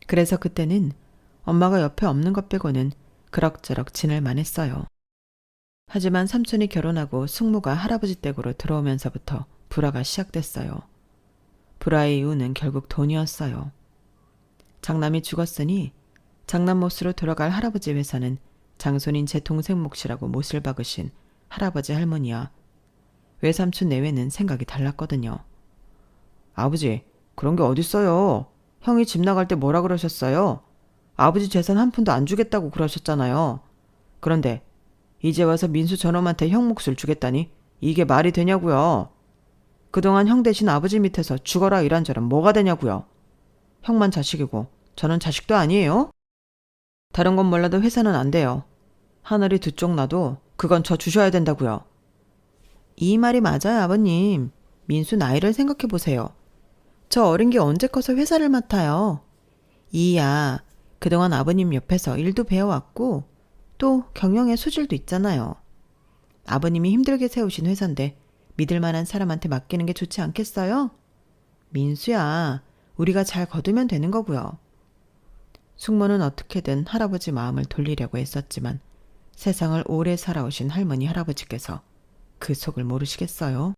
그래서 그때는 엄마가 옆에 없는 것 빼고는 그럭저럭 지낼만 했어요. 하지만 삼촌이 결혼하고 숙모가 할아버지 댁으로 들어오면서부터 불화가 시작됐어요. 불화의 이유는 결국 돈이었어요. 장남이 죽었으니 장남못으로 돌아갈 할아버지 회사는 장손인 제 동생 몫이라고 못을 박으신 할아버지 할머니와 외삼촌 내외는 생각이 달랐거든요. 아버지, 그런 게 어딨어요. 형이 집 나갈 때 뭐라 그러셨어요? 아버지 재산 한 푼도 안 주겠다고 그러셨잖아요. 그런데 이제 와서 민수 저놈한테 형 몫을 주겠다니 이게 말이 되냐고요. 그동안 형 대신 아버지 밑에서 죽어라 이란저란 뭐가 되냐고요. 형만 자식이고 저는 자식도 아니에요. 다른 건 몰라도 회사는 안 돼요. 하늘이 두 쪽 나도 그건 저 주셔야 된다고요. 이 말이 맞아요, 아버님. 민수 나이를 생각해 보세요. 저 어린 게 언제 커서 회사를 맡아요. 이야, 그동안 아버님 옆에서 일도 배워왔고 또 경영의 소질도 있잖아요. 아버님이 힘들게 세우신 회사인데 믿을 만한 사람한테 맡기는 게 좋지 않겠어요? 민수야, 우리가 잘 거두면 되는 거고요. 숙모는 어떻게든 할아버지 마음을 돌리려고 했었지만 세상을 오래 살아오신 할머니 할아버지께서 그 속을 모르시겠어요?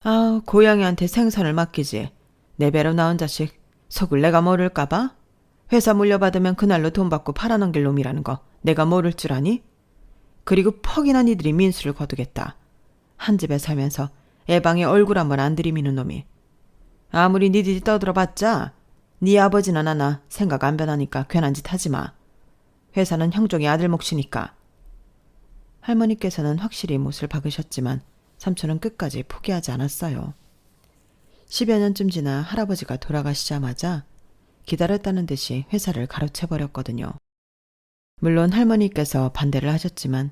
아, 고양이한테 생선을 맡기지. 내 배로 나온 자식 속을 내가 모를까봐? 회사 물려받으면 그날로 돈 받고 팔아넘길 놈이라는 거 내가 모를 줄 아니? 그리고 퍽이나 니들이 민수를 거두겠다. 한 집에 살면서 애방에 얼굴 한번 안 들이미는 놈이. 아무리 니들이 떠들어봤자 네 아버지나 나나 생각 안 변하니까 괜한 짓 하지 마. 회사는 형종의 아들 몫이니까. 할머니께서는 확실히 못을 박으셨지만 삼촌은 끝까지 포기하지 않았어요. 10여 년쯤 지나 할아버지가 돌아가시자마자 기다렸다는 듯이 회사를 가로채버렸거든요. 물론 할머니께서 반대를 하셨지만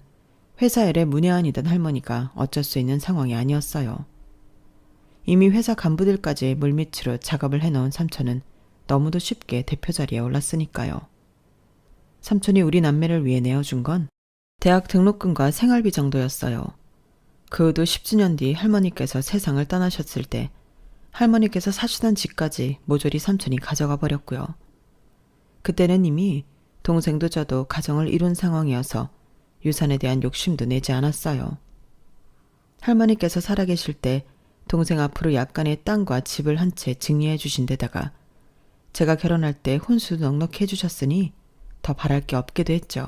회사 일에 문외한이던 할머니가 어쩔 수 있는 상황이 아니었어요. 이미 회사 간부들까지 물밑으로 작업을 해놓은 삼촌은 너무도 쉽게 대표 자리에 올랐으니까요. 삼촌이 우리 남매를 위해 내어준 건 대학 등록금과 생활비 정도였어요. 그 후도 10주년 뒤 할머니께서 세상을 떠나셨을 때 할머니께서 사시던 집까지 모조리 삼촌이 가져가 버렸고요. 그때는 이미 동생도 저도 가정을 이룬 상황이어서 유산에 대한 욕심도 내지 않았어요. 할머니께서 살아계실 때 동생 앞으로 약간의 땅과 집을 한 채 증여해 주신 데다가 제가 결혼할 때 혼수도 넉넉히 해주셨으니 더 바랄 게 없기도 했죠.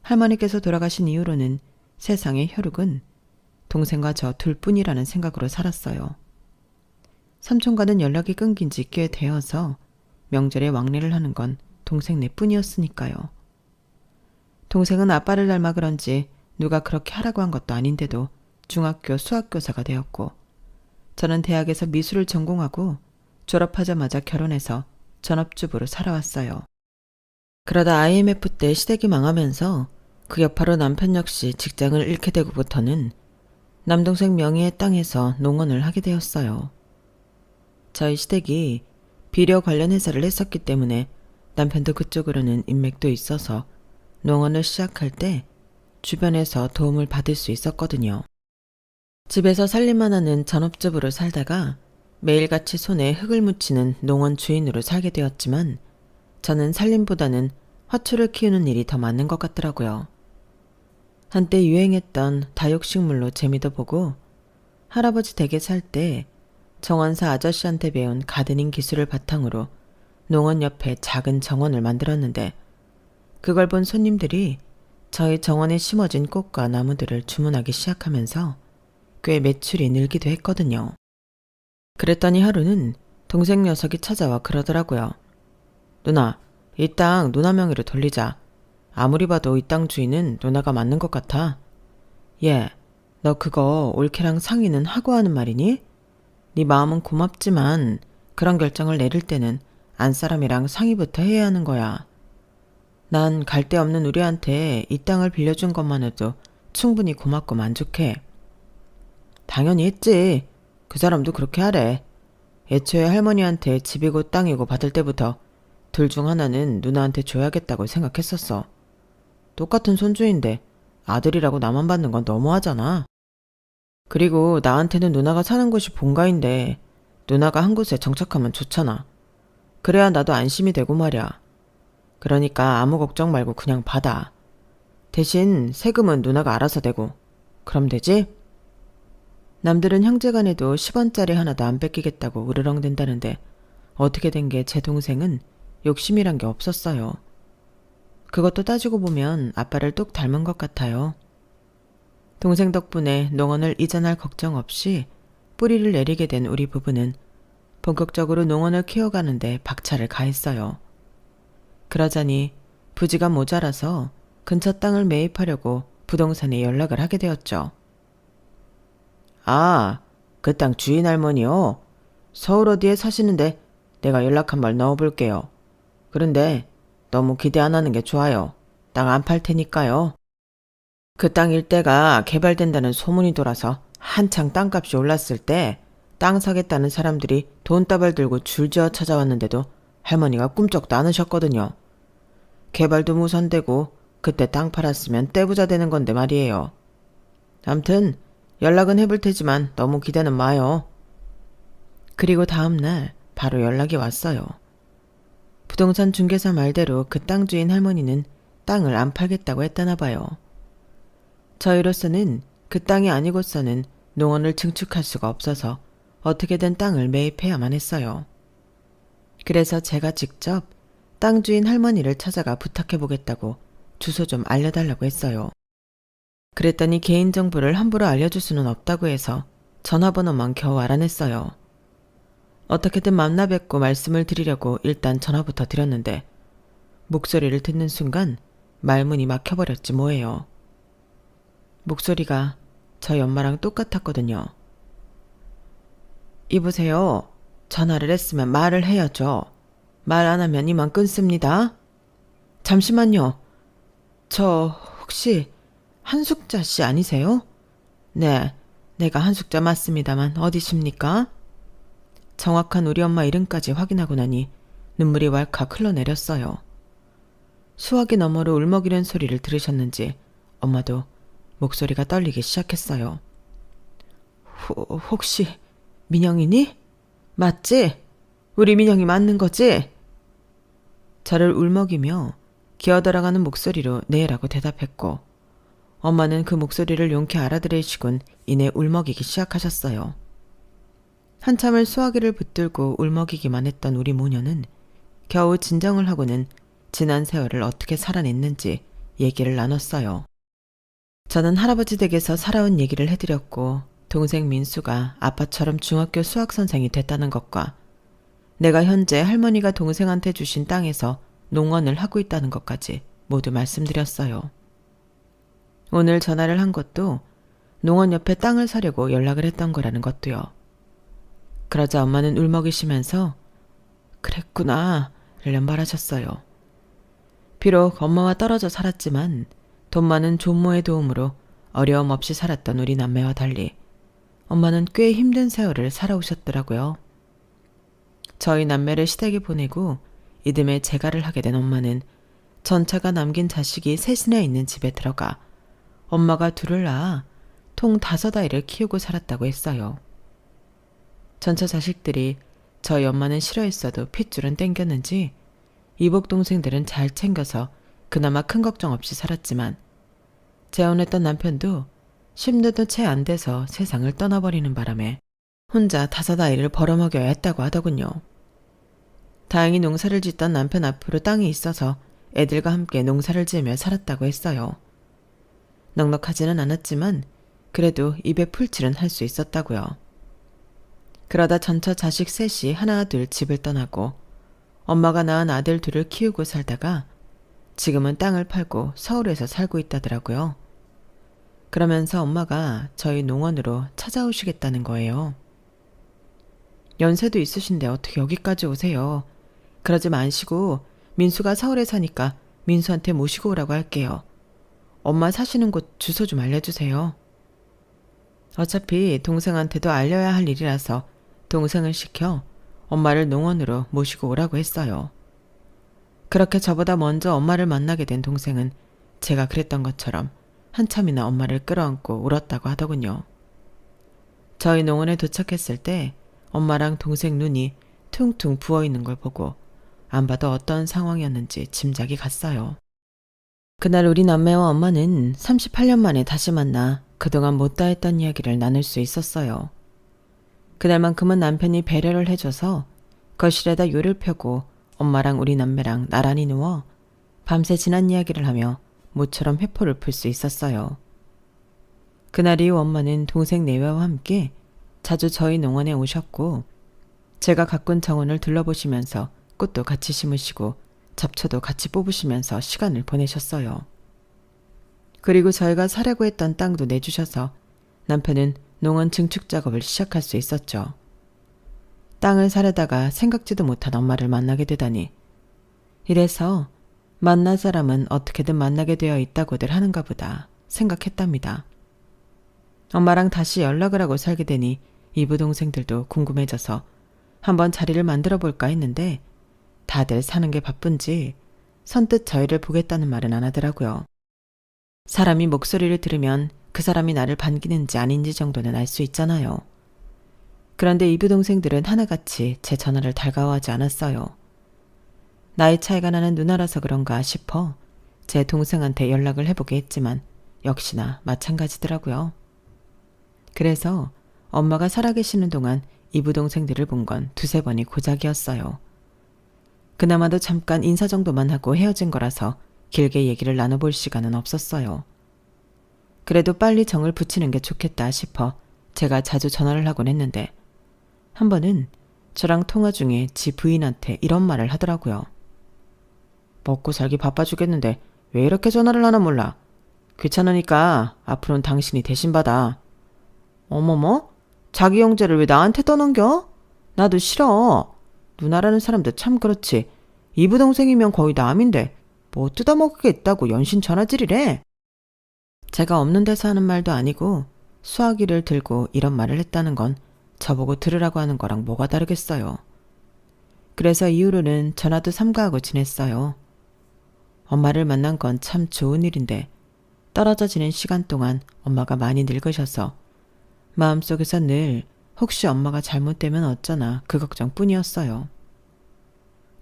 할머니께서 돌아가신 이후로는 세상의 혈육은 동생과 저 둘뿐이라는 생각으로 살았어요. 삼촌과는 연락이 끊긴 지 꽤 되어서 명절에 왕래를 하는 건 동생네 뿐이었으니까요. 동생은 아빠를 닮아 그런지 누가 그렇게 하라고 한 것도 아닌데도 중학교 수학교사가 되었고, 저는 대학에서 미술을 전공하고 졸업하자마자 결혼해서 전업주부로 살아왔어요. 그러다 IMF 때 시댁이 망하면서 그 여파로 남편 역시 직장을 잃게 되고부터는 남동생 명의의 땅에서 농원을 하게 되었어요. 저희 시댁이 비료 관련 회사를 했었기 때문에 남편도 그쪽으로는 인맥도 있어서 농원을 시작할 때 주변에서 도움을 받을 수 있었거든요. 집에서 살림만 하는 전업주부로 살다가 매일같이 손에 흙을 묻히는 농원 주인으로 살게 되었지만 저는 살림보다는 화초를 키우는 일이 더 맞는 것 같더라고요. 한때 유행했던 다육식물로 재미도 보고 할아버지 댁에 살 때 정원사 아저씨한테 배운 가드닝 기술을 바탕으로 농원 옆에 작은 정원을 만들었는데 그걸 본 손님들이 저희 정원에 심어진 꽃과 나무들을 주문하기 시작하면서 꽤 매출이 늘기도 했거든요. 그랬더니 하루는 동생 녀석이 찾아와 그러더라고요. 누나, 이 땅 누나 명의로 돌리자. 아무리 봐도 이 땅 주인은 누나가 맞는 것 같아. 얘, 너 그거 올케랑 상의는 하고 하는 말이니? 네 마음은 고맙지만 그런 결정을 내릴 때는 안사람이랑 상의부터 해야 하는 거야. 난 갈 데 없는 우리한테 이 땅을 빌려준 것만 해도 충분히 고맙고 만족해. 당연히 했지. 그 사람도 그렇게 하래. 애초에 할머니한테 집이고 땅이고 받을 때부터 둘 중 하나는 누나한테 줘야겠다고 생각했었어. 똑같은 손주인데 아들이라고 나만 받는 건 너무하잖아. 그리고 나한테는 누나가 사는 곳이 본가인데 누나가 한 곳에 정착하면 좋잖아. 그래야 나도 안심이 되고 말이야. 그러니까 아무 걱정 말고 그냥 받아. 대신 세금은 누나가 알아서 내고. 그럼 되지? 남들은 형제간에도 10원짜리 하나도 안 뺏기겠다고 으르렁댄다는데 어떻게 된 게 제 동생은 욕심이란 게 없었어요. 그것도 따지고 보면 아빠를 똑 닮은 것 같아요. 동생 덕분에 농원을 이전할 걱정 없이 뿌리를 내리게 된 우리 부부는 본격적으로 농원을 키워가는데 박차를 가했어요. 그러자니 부지가 모자라서 근처 땅을 매입하려고 부동산에 연락을 하게 되었죠. 아, 그 땅 주인 할머니요? 서울 어디에 사시는데 내가 연락 한번 넣어볼게요. 그런데 너무 기대 안 하는 게 좋아요. 땅 안 팔 테니까요. 그 땅 일대가 개발된다는 소문이 돌아서 한창 땅값이 올랐을 때 땅 사겠다는 사람들이 돈다발 들고 줄지어 찾아왔는데도 할머니가 꿈쩍도 않으셨거든요. 개발도 무산되고 그때 땅 팔았으면 떼부자 되는 건데 말이에요. 암튼 연락은 해볼 테지만 너무 기대는 마요. 그리고 다음날 바로 연락이 왔어요. 부동산 중개사 말대로 그 땅 주인 할머니는 땅을 안 팔겠다고 했다나 봐요. 저희로서는 그 땅이 아니고서는 농원을 증축할 수가 없어서 어떻게든 땅을 매입해야만 했어요. 그래서 제가 직접 땅 주인 할머니를 찾아가 부탁해보겠다고 주소 좀 알려달라고 했어요. 그랬더니 개인정보를 함부로 알려줄 수는 없다고 해서 전화번호만 겨우 알아냈어요. 어떻게든 만나 뵙고 말씀을 드리려고 일단 전화부터 드렸는데 목소리를 듣는 순간 말문이 막혀버렸지 뭐예요. 목소리가 저희 엄마랑 똑같았거든요. 이보세요. 전화를 했으면 말을 해야죠. 말 안 하면 이만 끊습니다. 잠시만요. 저 혹시 한숙자 씨 아니세요? 네, 내가 한숙자 맞습니다만 어디십니까? 정확한 우리 엄마 이름까지 확인하고 나니 눈물이 왈칵 흘러내렸어요. 수화기 너머로 울먹이는 소리를 들으셨는지 엄마도 목소리가 떨리기 시작했어요. 혹시 민영이니? 맞지? 우리 민영이 맞는 거지? 저를 울먹이며 기어들어가는 목소리로 네라고 대답했고 엄마는 그 목소리를 용케 알아들으시곤 이내 울먹이기 시작하셨어요. 한참을 수화기를 붙들고 울먹이기만 했던 우리 모녀는 겨우 진정을 하고는 지난 세월을 어떻게 살아냈는지 얘기를 나눴어요. 저는 할아버지 댁에서 살아온 얘기를 해드렸고 동생 민수가 아빠처럼 중학교 수학선생이 됐다는 것과 내가 현재 할머니가 동생한테 주신 땅에서 농원을 하고 있다는 것까지 모두 말씀드렸어요. 오늘 전화를 한 것도 농원 옆에 땅을 사려고 연락을 했던 거라는 것도요. 그러자 엄마는 울먹이시면서 그랬구나 를 말하셨어요. 비록 엄마와 떨어져 살았지만 돈 많은 존모의 도움으로 어려움 없이 살았던 우리 남매와 달리 엄마는 꽤 힘든 세월을 살아오셨더라고요. 저희 남매를 시댁에 보내고 이듬해 재가를 하게 된 엄마는 전차가 남긴 자식이 셋이나 있는 집에 들어가 엄마가 둘을 낳아 통 5아이를 키우고 살았다고 했어요. 전차 자식들이 저희 엄마는 싫어했어도 핏줄은 땡겼는지 이복 동생들은 잘 챙겨서 그나마 큰 걱정 없이 살았지만 재혼했던 남편도 10년도 채 안 돼서 세상을 떠나버리는 바람에 혼자 5아이를 벌어먹여야 했다고 하더군요. 다행히 농사를 짓던 남편 앞으로 땅이 있어서 애들과 함께 농사를 지으며 살았다고 했어요. 넉넉하지는 않았지만 그래도 입에 풀칠은 할 수 있었다고요. 그러다 전처 자식 셋이 하나 둘 집을 떠나고 엄마가 낳은 아들 둘을 키우고 살다가 지금은 땅을 팔고 서울에서 살고 있다더라고요. 그러면서 엄마가 저희 농원으로 찾아오시겠다는 거예요. 연세도 있으신데 어떻게 여기까지 오세요? 그러지 마시고 민수가 서울에 사니까 민수한테 모시고 오라고 할게요. 엄마 사시는 곳 주소 좀 알려주세요. 어차피 동생한테도 알려야 할 일이라서 동생을 시켜 엄마를 농원으로 모시고 오라고 했어요. 그렇게 저보다 먼저 엄마를 만나게 된 동생은 제가 그랬던 것처럼 한참이나 엄마를 끌어안고 울었다고 하더군요. 저희 농원에 도착했을 때 엄마랑 동생 눈이 퉁퉁 부어있는 걸 보고 안 봐도 어떤 상황이었는지 짐작이 갔어요. 그날 우리 남매와 엄마는 38년 만에 다시 만나 그동안 못다 했던 이야기를 나눌 수 있었어요. 그날만큼은 남편이 배려를 해줘서 거실에다 요를 펴고 엄마랑 우리 남매랑 나란히 누워 밤새 지난 이야기를 하며 모처럼 회포를 풀 수 있었어요. 그날 이후 엄마는 동생 내외와 함께 자주 저희 농원에 오셨고 제가 가꾼 정원을 둘러보시면서 꽃도 같이 심으시고 잡초도 같이 뽑으시면서 시간을 보내셨어요. 그리고 저희가 사려고 했던 땅도 내주셔서 남편은 농원 증축 작업을 시작할 수 있었죠. 땅을 사려다가 생각지도 못한 엄마를 만나게 되다니. 이래서 만날 사람은 어떻게든 만나게 되어 있다고들 하는가 보다 생각했답니다. 엄마랑 다시 연락을 하고 살게 되니 이부 동생들도 궁금해져서 한번 자리를 만들어 볼까 했는데 다들 사는 게 바쁜지 선뜻 저희를 보겠다는 말은 안 하더라고요. 사람이 목소리를 들으면 그 사람이 나를 반기는지 아닌지 정도는 알 수 있잖아요. 그런데 이부 동생들은 하나같이 제 전화를 달가워하지 않았어요. 나이 차이가 나는 누나라서 그런가 싶어 제 동생한테 연락을 해보게 했지만 역시나 마찬가지더라고요. 그래서 엄마가 살아계시는 동안 이부 동생들을 본 건 2-3번이 고작이었어요. 그나마도 잠깐 인사 정도만 하고 헤어진 거라서 길게 얘기를 나눠볼 시간은 없었어요. 그래도 빨리 정을 붙이는 게 좋겠다 싶어 제가 자주 전화를 하곤 했는데 한 번은 저랑 통화 중에 지 부인한테 이런 말을 하더라고요. 먹고 살기 바빠 죽겠는데 왜 이렇게 전화를 하나 몰라. 귀찮으니까 앞으로는 당신이 대신 받아. 어머머? 자기 형제를 왜 나한테 떠넘겨? 나도 싫어. 누나라는 사람도 참 그렇지. 이부 동생이면 거의 남인데 뭐 뜯어먹겠다고 연신 전화질이래. 제가 없는 데서 하는 말도 아니고 수화기를 들고 이런 말을 했다는 건 저보고 들으라고 하는 거랑 뭐가 다르겠어요. 그래서 이후로는 전화도 삼가하고 지냈어요. 엄마를 만난 건 참 좋은 일인데 떨어져 지낸 시간 동안 엄마가 많이 늙으셔서 마음속에서 늘 혹시 엄마가 잘못되면 어쩌나 그 걱정뿐이었어요.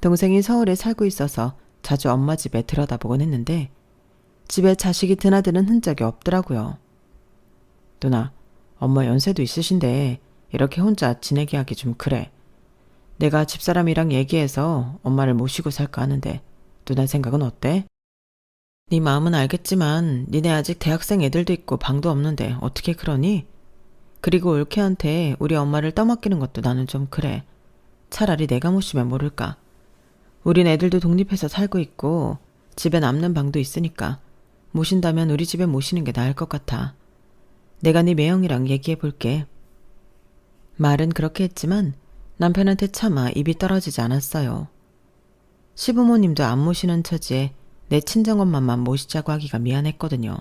동생이 서울에 살고 있어서 자주 엄마 집에 들여다보곤 했는데 집에 자식이 드나드는 흔적이 없더라고요. 누나, 엄마 연세도 있으신데 이렇게 혼자 지내게 하기 좀 그래. 내가 집사람이랑 얘기해서 엄마를 모시고 살까 하는데 누나 생각은 어때? 네 마음은 알겠지만 니네 아직 대학생 애들도 있고 방도 없는데 어떻게 그러니? 그리고 올케한테 우리 엄마를 떠맡기는 것도 나는 좀 그래. 차라리 내가 모시면 모를까. 우린 애들도 독립해서 살고 있고 집에 남는 방도 있으니까 모신다면 우리 집에 모시는 게 나을 것 같아. 내가 네 매형이랑 얘기해 볼게. 말은 그렇게 했지만 남편한테 차마 입이 떨어지지 않았어요. 시부모님도 안 모시는 처지에 내 친정엄마만 모시자고 하기가 미안했거든요.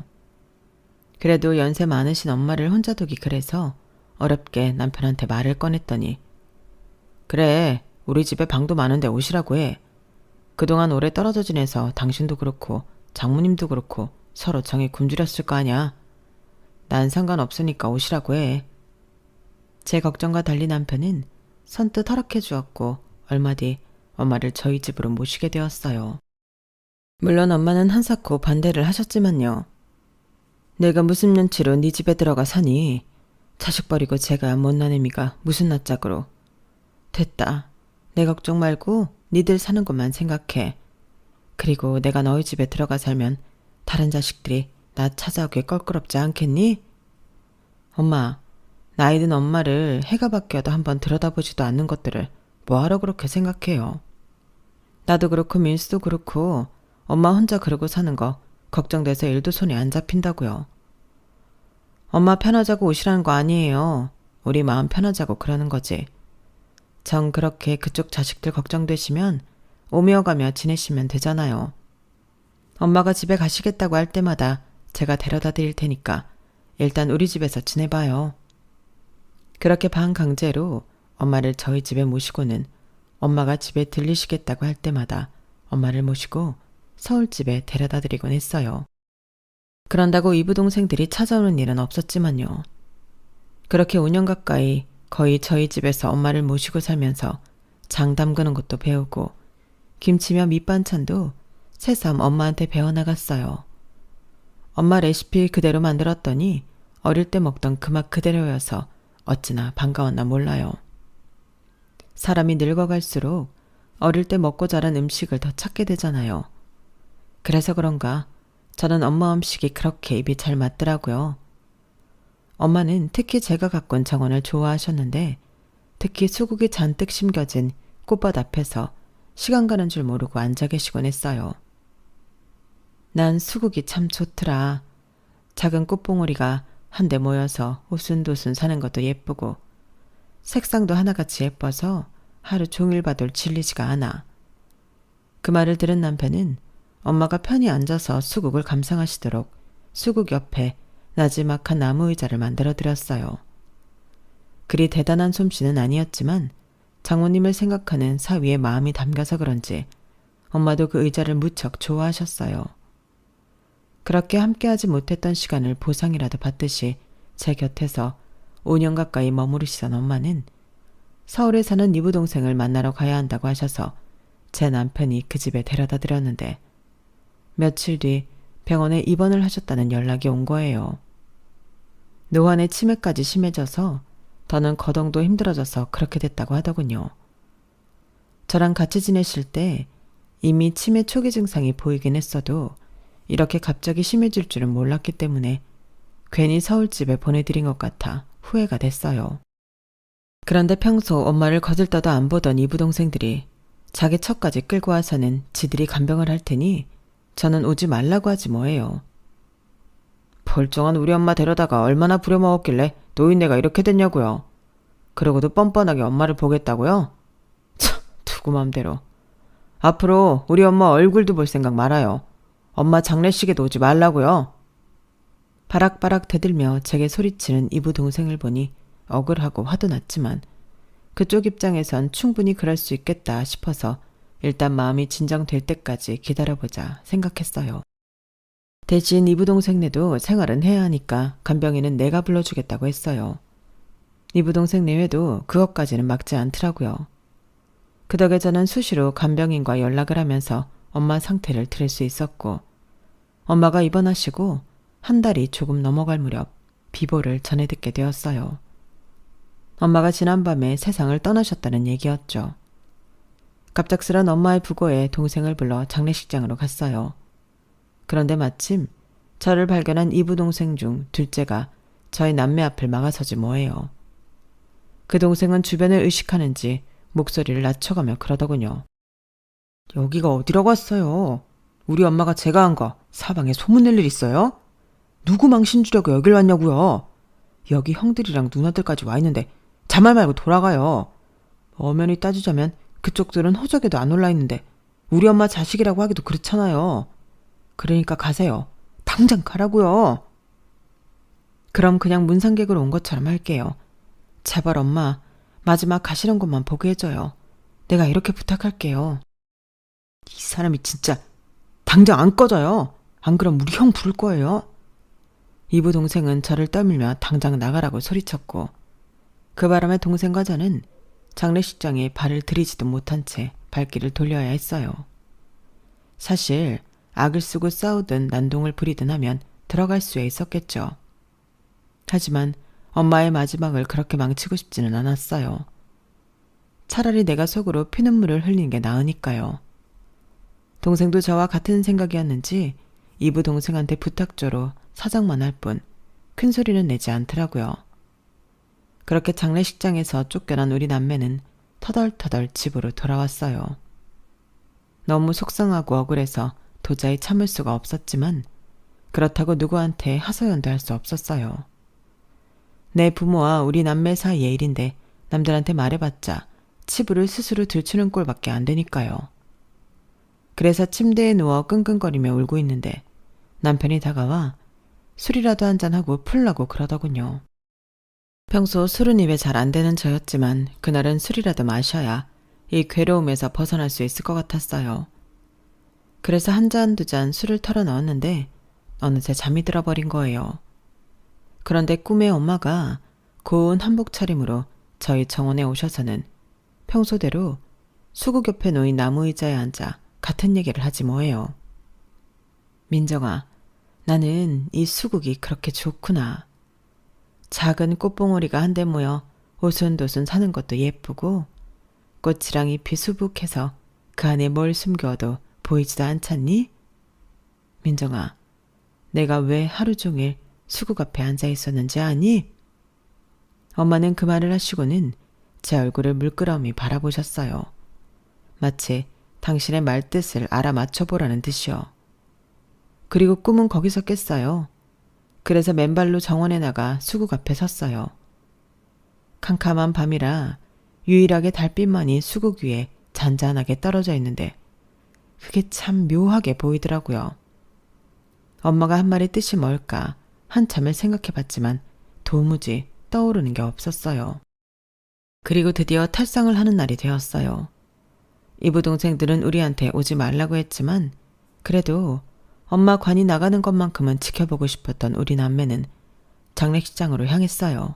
그래도 연세 많으신 엄마를 혼자 두기 그래서 어렵게 남편한테 말을 꺼냈더니 그래, 우리 집에 방도 많은데 오시라고 해. 그동안 오래 떨어져 지내서 당신도 그렇고 장모님도 그렇고 서로 정이 굶주렸을 거 아냐. 난 상관없으니까 오시라고 해. 제 걱정과 달리 남편은 선뜻 허락해 주었고 얼마 뒤 엄마를 저희 집으로 모시게 되었어요. 물론 엄마는 한사코 반대를 하셨지만요. 내가 무슨 눈치로 네 집에 들어가 사니? 자식 버리고 제가 못난 애미가 무슨 낯짝으로. 됐다. 내 걱정 말고 니들 사는 것만 생각해. 그리고 내가 너희 집에 들어가 살면 다른 자식들이 나 찾아오기 껄끄럽지 않겠니? 엄마, 나이 든 엄마를 해가 바뀌어도 한번 들여다보지도 않는 것들을 뭐하러 그렇게 생각해요. 나도 그렇고 민수도 그렇고 엄마 혼자 그러고 사는 거 걱정돼서 일도 손에 안 잡힌다고요. 엄마 편하자고 오시라는 거 아니에요. 우리 마음 편하자고 그러는 거지. 정 그렇게 그쪽 자식들 걱정되시면 오며 가며 지내시면 되잖아요. 엄마가 집에 가시겠다고 할 때마다 제가 데려다 드릴 테니까 일단 우리 집에서 지내봐요. 그렇게 반강제로 엄마를 저희 집에 모시고는 엄마가 집에 들리시겠다고 할 때마다 엄마를 모시고 서울집에 데려다 드리곤 했어요. 그런다고 이부 동생들이 찾아오는 일은 없었지만요. 그렇게 5년 가까이 거의 저희 집에서 엄마를 모시고 살면서 장 담그는 것도 배우고 김치며 밑반찬도 새삼 엄마한테 배워나갔어요. 엄마 레시피 그대로 만들었더니 어릴 때 먹던 그 맛 그대로여서 어찌나 반가웠나 몰라요. 사람이 늙어갈수록 어릴 때 먹고 자란 음식을 더 찾게 되잖아요. 그래서 그런가 저는 엄마 음식이 그렇게 입이 잘 맞더라고요. 엄마는 특히 제가 가꾼 정원을 좋아하셨는데 특히 수국이 잔뜩 심겨진 꽃밭 앞에서 시간 가는 줄 모르고 앉아 계시곤 했어요. 난 수국이 참 좋더라. 작은 꽃봉오리가 한데 모여서 오순도순 사는 것도 예쁘고 색상도 하나같이 예뻐서 하루 종일 봐도 질리지가 않아. 그 말을 들은 남편은 엄마가 편히 앉아서 수국을 감상하시도록 수국 옆에 나지막한 나무 의자를 만들어 드렸어요. 그리 대단한 솜씨는 아니었지만 장모님을 생각하는 사위의 마음이 담겨서 그런지 엄마도 그 의자를 무척 좋아하셨어요. 그렇게 함께하지 못했던 시간을 보상이라도 받듯이 제 곁에서 5년 가까이 머무르시던 엄마는 서울에 사는 이부 동생을 만나러 가야 한다고 하셔서 제 남편이 그 집에 데려다 드렸는데 며칠 뒤 병원에 입원을 하셨다는 연락이 온 거예요. 노안에 치매까지 심해져서 더는 거동도 힘들어져서 그렇게 됐다고 하더군요. 저랑 같이 지내실 때 이미 치매 초기 증상이 보이긴 했어도 이렇게 갑자기 심해질 줄은 몰랐기 때문에 괜히 서울집에 보내드린 것 같아 후회가 됐어요. 그런데 평소 엄마를 거들떠도 안 보던 이부 동생들이 자기 척까지 끌고 와서는 지들이 간병을 할 테니 저는 오지 말라고 하지 뭐예요. 벌쩡한 우리 엄마 데려다가 얼마나 부려먹었길래 노인네가 이렇게 됐냐고요. 그러고도 뻔뻔하게 엄마를 보겠다고요? 참, 두고 맘대로. 앞으로 우리 엄마 얼굴도 볼 생각 말아요. 엄마 장례식에도 오지 말라고요. 바락바락 대들며 제게 소리치는 이부 동생을 보니 억울하고 화도 났지만 그쪽 입장에선 충분히 그럴 수 있겠다 싶어서 일단 마음이 진정될 때까지 기다려보자 생각했어요. 대신 이부 동생네도 생활은 해야 하니까 간병인은 내가 불러주겠다고 했어요. 이부 동생네외도 그것까지는 막지 않더라고요. 그 덕에 저는 수시로 간병인과 연락을 하면서 엄마 상태를 들을 수 있었고, 엄마가 입원하시고 한 달이 조금 넘어갈 무렵 비보를 전해 듣게 되었어요. 엄마가 지난밤에 세상을 떠나셨다는 얘기였죠. 갑작스런 엄마의 부고에 동생을 불러 장례식장으로 갔어요. 그런데 마침 저를 발견한 이부 동생 중 둘째가 저희 남매 앞을 막아서지 뭐예요. 그 동생은 주변을 의식하는지 목소리를 낮춰가며 그러더군요. 여기가 어디라고 왔어요? 우리 엄마가 제가 한 거 사방에 소문낼 일 있어요? 누구 망신 주려고 여길 왔냐고요? 여기 형들이랑 누나들까지 와 있는데 자말 말고 돌아가요. 엄연히 따지자면 그쪽들은 호적에도 안 올라 있는데 우리 엄마 자식이라고 하기도 그렇잖아요. 그러니까 가세요. 당장 가라고요. 그럼 그냥 문상객으로 온 것처럼 할게요. 제발 엄마, 마지막 가시는 곳만 보게 해줘요. 내가 이렇게 부탁할게요. 이 사람이 진짜 당장 안 꺼져요. 안 그럼 우리 형 부를 거예요. 이부 동생은 저를 떠밀며 당장 나가라고 소리쳤고, 그 바람에 동생과 저는 장례식장에 발을 들이지도 못한 채 발길을 돌려야 했어요. 사실 악을 쓰고 싸우든 난동을 부리든 하면 들어갈 수야 있었겠죠. 하지만 엄마의 마지막을 그렇게 망치고 싶지는 않았어요. 차라리 내가 속으로 피눈물을 흘리는 게 나으니까요. 동생도 저와 같은 생각이었는지 이부 동생한테 부탁조로 사정만 할 뿐 큰 소리는 내지 않더라고요. 그렇게 장례식장에서 쫓겨난 우리 남매는 터덜터덜 집으로 돌아왔어요. 너무 속상하고 억울해서 도저히 참을 수가 없었지만 그렇다고 누구한테 하소연도 할 수 없었어요. 내 부모와 우리 남매 사이의 일인데 남들한테 말해봤자 치부를 스스로 들추는 꼴밖에 안 되니까요. 그래서 침대에 누워 끙끙거리며 울고 있는데 남편이 다가와 술이라도 한잔하고 풀라고 그러더군요. 평소 술은 입에 잘 안 되는 저였지만 그날은 술이라도 마셔야 이 괴로움에서 벗어날 수 있을 것 같았어요. 그래서 한 잔 두 잔 술을 털어 넣었는데 어느새 잠이 들어버린 거예요. 그런데 꿈에 엄마가 고운 한복 차림으로 저희 정원에 오셔서는 평소대로 수국 옆에 놓인 나무 의자에 앉아 같은 얘기를 하지 뭐예요. 민정아, 나는 이 수국이 그렇게 좋구나. 작은 꽃봉오리가 한데 모여 오순도순 사는 것도 예쁘고 꽃이랑 잎이 수북해서 그 안에 뭘 숨겨도 보이지도 않잖니? 민정아, 내가 왜 하루 종일 수국 앞에 앉아 있었는지 아니? 엄마는 그 말을 하시고는 제 얼굴을 물끄러미 바라보셨어요. 마치 당신의 말뜻을 알아맞혀보라는 듯이요. 그리고 꿈은 거기서 깼어요. 그래서 맨발로 정원에 나가 수국 앞에 섰어요. 캄캄한 밤이라 유일하게 달빛만이 수국 위에 잔잔하게 떨어져 있는데 그게 참 묘하게 보이더라고요. 엄마가 한 말의 뜻이 뭘까 한참을 생각해봤지만 도무지 떠오르는 게 없었어요. 그리고 드디어 탈상을 하는 날이 되었어요. 이부 동생들은 우리한테 오지 말라고 했지만 그래도 엄마 관이 나가는 것만큼은 지켜보고 싶었던 우리 남매는 장례식장으로 향했어요.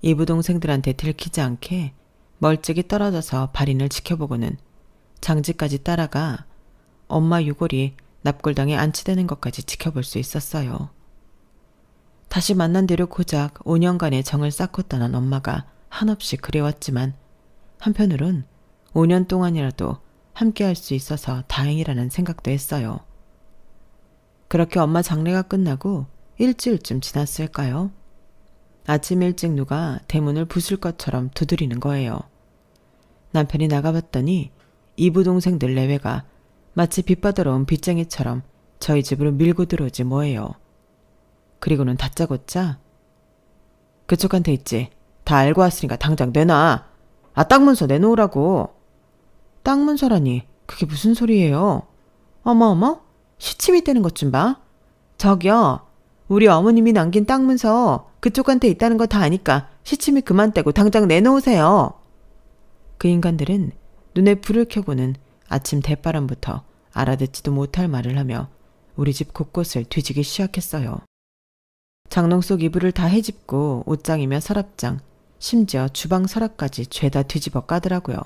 이부 동생들한테 들키지 않게 멀찍이 떨어져서 발인을 지켜보고는 장지까지 따라가 엄마 유골이 납골당에 안치되는 것까지 지켜볼 수 있었어요. 다시 만난 뒤로 고작 5년간의 정을 쌓고 떠난 엄마가 한없이 그리웠지만 한편으론 5년 동안이라도 함께할 수 있어서 다행이라는 생각도 했어요. 그렇게 엄마 장례가 끝나고 일주일쯤 지났을까요? 아침 일찍 누가 대문을 부술 것처럼 두드리는 거예요. 남편이 나가봤더니 이부 동생들 내외가 마치 빗받으러 온 빗쟁이처럼 저희 집으로 밀고 들어오지 뭐예요. 그리고는 다짜고짜 그쪽한테 있지. 다 알고 왔으니까 당장 내놔. 아, 땅 문서 내놓으라고. 땅 문서라니 그게 무슨 소리예요? 어머 시침이 떼는 것 좀 봐. 저기요. 우리 어머님이 남긴 땅 문서 그쪽한테 있다는 거 다 아니까 시치미 그만 떼고 당장 내놓으세요. 그 인간들은 눈에 불을 켜고는 아침 대바람부터 알아듣지도 못할 말을 하며 우리 집 곳곳을 뒤지기 시작했어요. 장롱 속 이불을 다 헤집고 옷장이며 서랍장, 심지어 주방 서랍까지 죄다 뒤집어 까더라고요.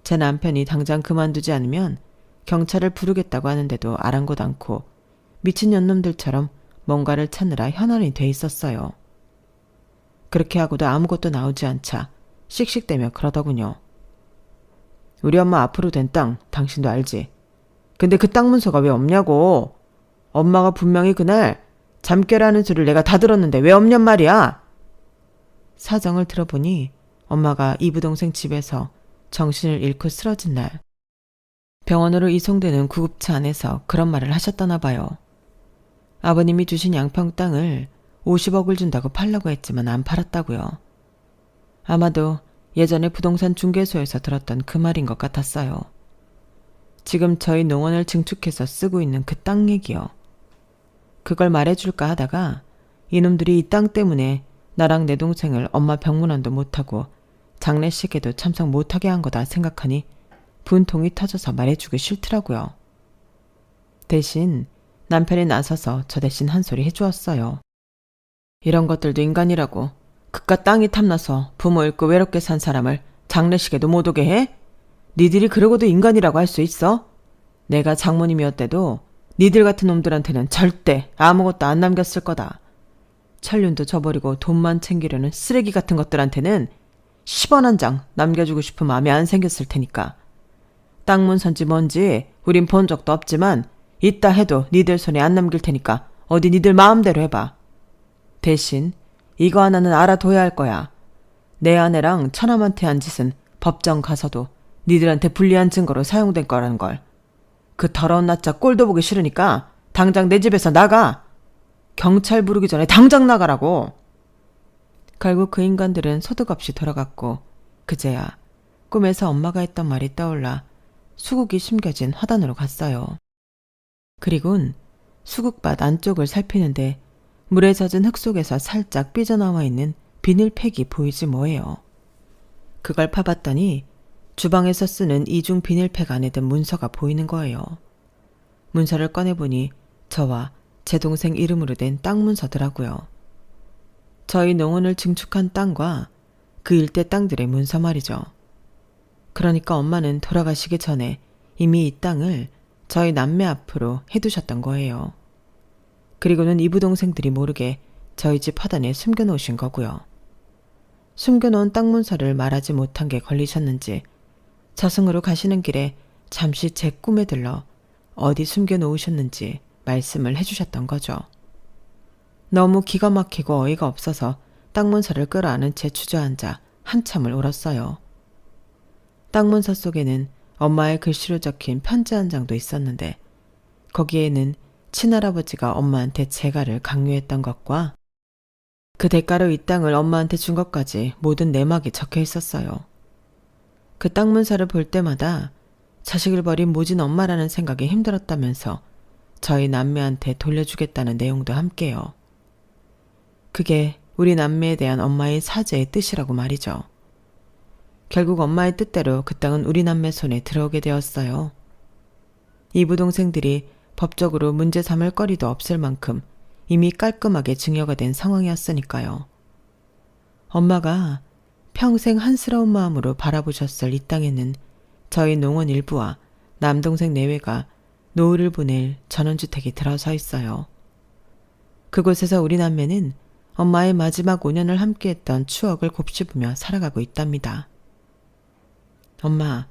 제 남편이 당장 그만두지 않으면 경찰을 부르겠다고 하는데도 아랑곳 않고 미친 년놈들처럼 뭔가를 찾느라 현안이 돼 있었어요. 그렇게 하고도 아무것도 나오지 않자 씩씩대며 그러더군요. 우리 엄마 앞으로 된 땅 당신도 알지? 근데 그 땅 문서가 왜 없냐고. 엄마가 분명히 그날 잠결하는 소리를 내가 다 들었는데 왜 없냔 말이야. 사정을 들어보니 엄마가 이부동생 집에서 정신을 잃고 쓰러진 날 병원으로 이송되는 구급차 안에서 그런 말을 하셨다나 봐요. 아버님이 주신 양평 땅을 50억을 준다고 팔려고 했지만 안 팔았다고요. 아마도 예전에 부동산 중개소에서 들었던 그 말인 것 같았어요. 지금 저희 농원을 증축해서 쓰고 있는 그 땅 얘기요. 그걸 말해줄까 하다가 이놈들이 이 땅 때문에 나랑 내 동생을 엄마 병문안도 못하고 장례식에도 참석 못하게 한 거다 생각하니 분통이 터져서 말해주기 싫더라고요. 대신 남편이 나서서 저 대신 한 소리 해주었어요. 이런 것들도 인간이라고. 그깟 땅이 탐나서 부모 잃고 외롭게 산 사람을 장례식에도 못 오게 해? 니들이 그러고도 인간이라고 할 수 있어? 내가 장모님이었대도 니들 같은 놈들한테는 절대 아무것도 안 남겼을 거다. 천륜도 저버리고 돈만 챙기려는 쓰레기 같은 것들한테는 10원 한 장 남겨주고 싶은 마음이 안 생겼을 테니까. 땅 문서인지 뭔지 우린 본 적도 없지만 있다 해도 니들 손에 안 남길 테니까 어디 니들 마음대로 해봐. 대신 이거 하나는 알아둬야 할 거야. 내 아내랑 처남한테 한 짓은 법정 가서도 니들한테 불리한 증거로 사용된 거라는 걸. 그 더러운 낯짝 꼴도 보기 싫으니까 당장 내 집에서 나가. 경찰 부르기 전에 당장 나가라고. 결국 그 인간들은 소득 없이 돌아갔고 그제야 꿈에서 엄마가 했던 말이 떠올라 수국이 심겨진 화단으로 갔어요. 그리곤 수국밭 안쪽을 살피는데 물에 젖은 흙 속에서 살짝 삐져나와 있는 비닐팩이 보이지 뭐예요. 그걸 파봤더니 주방에서 쓰는 이중 비닐팩 안에 든 문서가 보이는 거예요. 문서를 꺼내보니 저와 제 동생 이름으로 된 땅 문서더라고요. 저희 농원을 증축한 땅과 그 일대 땅들의 문서 말이죠. 그러니까 엄마는 돌아가시기 전에 이미 이 땅을 저희 남매 앞으로 해두셨던 거예요. 그리고는 이부동생들이 모르게 저희 집 화단에 숨겨놓으신 거고요. 숨겨놓은 땅 문서를 말하지 못한 게 걸리셨는지 저승으로 가시는 길에 잠시 제 꿈에 들러 어디 숨겨놓으셨는지 말씀을 해주셨던 거죠. 너무 기가 막히고 어이가 없어서 땅 문서를 끌어안은 채 주저앉아 한참을 울었어요. 땅 문서 속에는 엄마의 글씨로 적힌 편지 한 장도 있었는데 거기에는 친할아버지가 엄마한테 재가를 강요했던 것과 그 대가로 이 땅을 엄마한테 준 것까지 모든 내막이 적혀 있었어요. 그 땅 문서를 볼 때마다 자식을 버린 모진 엄마라는 생각이 힘들었다면서 저희 남매한테 돌려주겠다는 내용도 함께요. 그게 우리 남매에 대한 엄마의 사죄의 뜻이라고 말이죠. 결국 엄마의 뜻대로 그 땅은 우리 남매 손에 들어오게 되었어요. 이부동생들이 법적으로 문제 삼을 거리도 없을 만큼 이미 깔끔하게 증여가 된 상황이었으니까요. 엄마가 평생 한스러운 마음으로 바라보셨을 이 땅에는 저희 농원 일부와 남동생 내외가 노후를 보낼 전원주택이 들어서 있어요. 그곳에서 우리 남매는 엄마의 마지막 5년을 함께했던 추억을 곱씹으며 살아가고 있답니다. 엄마,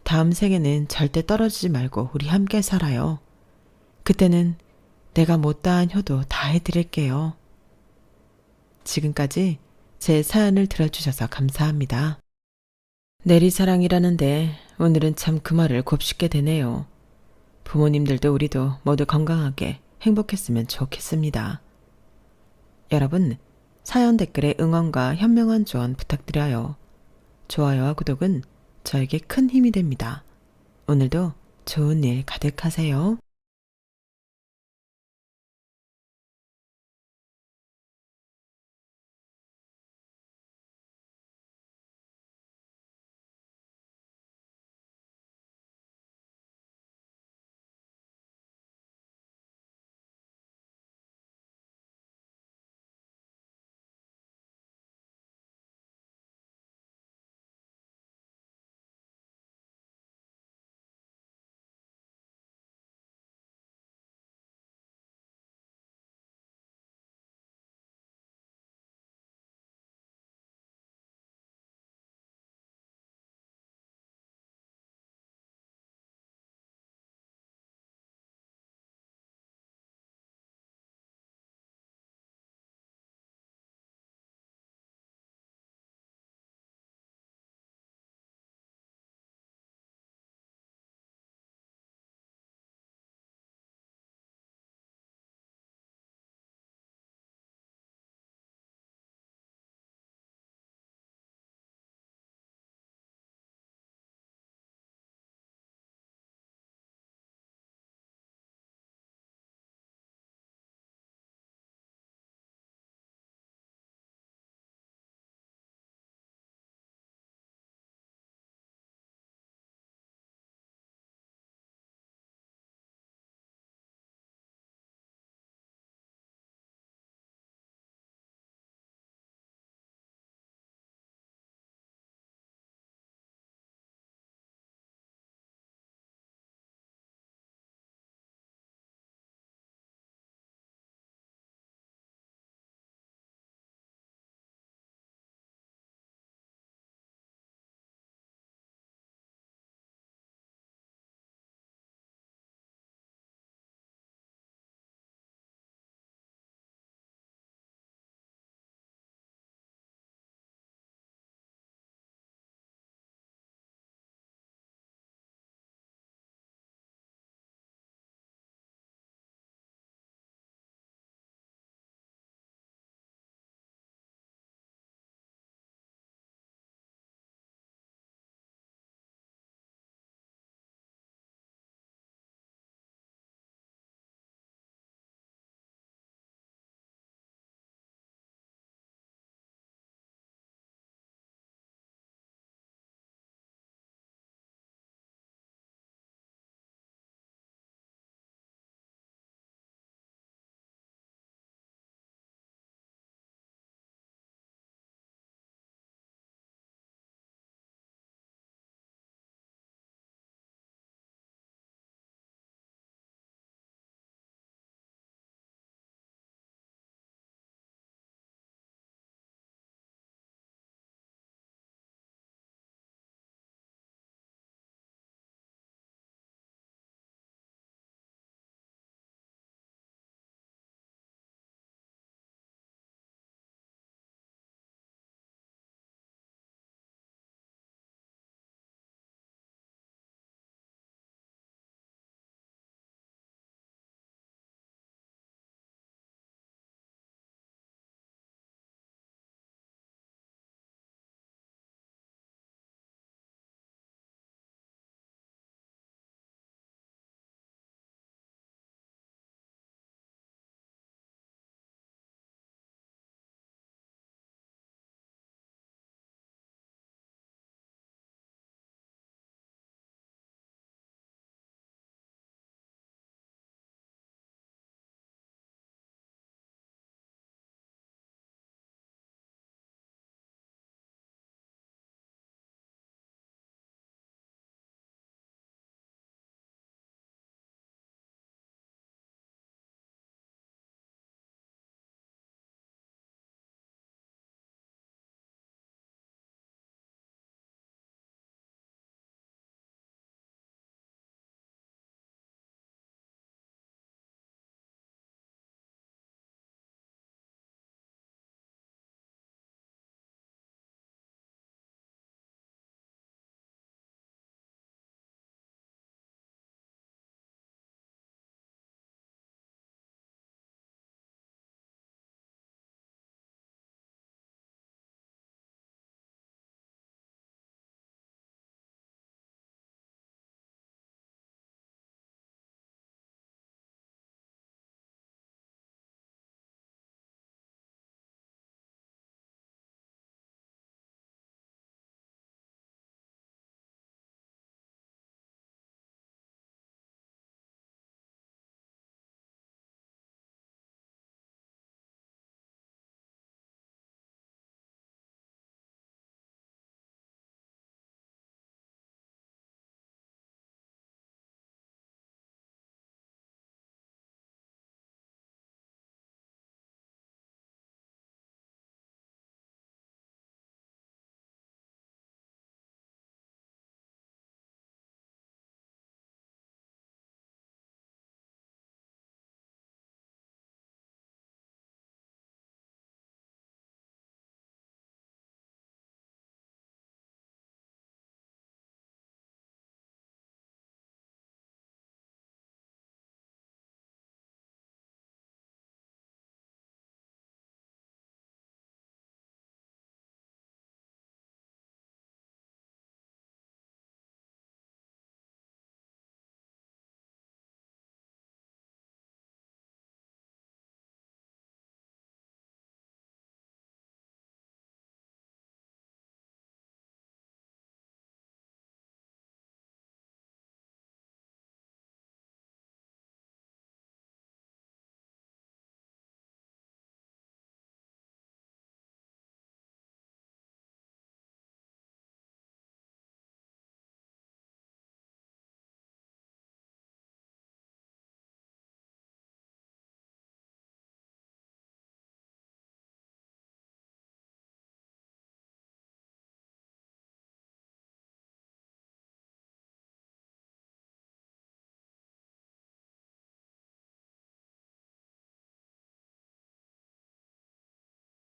다음 생에는 절대 떨어지지 말고 우리 함께 살아요. 그때는 내가 못다한 효도 다 해드릴게요. 지금까지 제 사연을 들어주셔서 감사합니다. 내리사랑이라는데 오늘은 참 그 말을 곱씹게 되네요. 부모님들도 우리도 모두 건강하게 행복했으면 좋겠습니다. 여러분, 사연 댓글에 응원과 현명한 조언 부탁드려요. 좋아요와 구독은 저에게 큰 힘이 됩니다. 오늘도 좋은 일 가득하세요.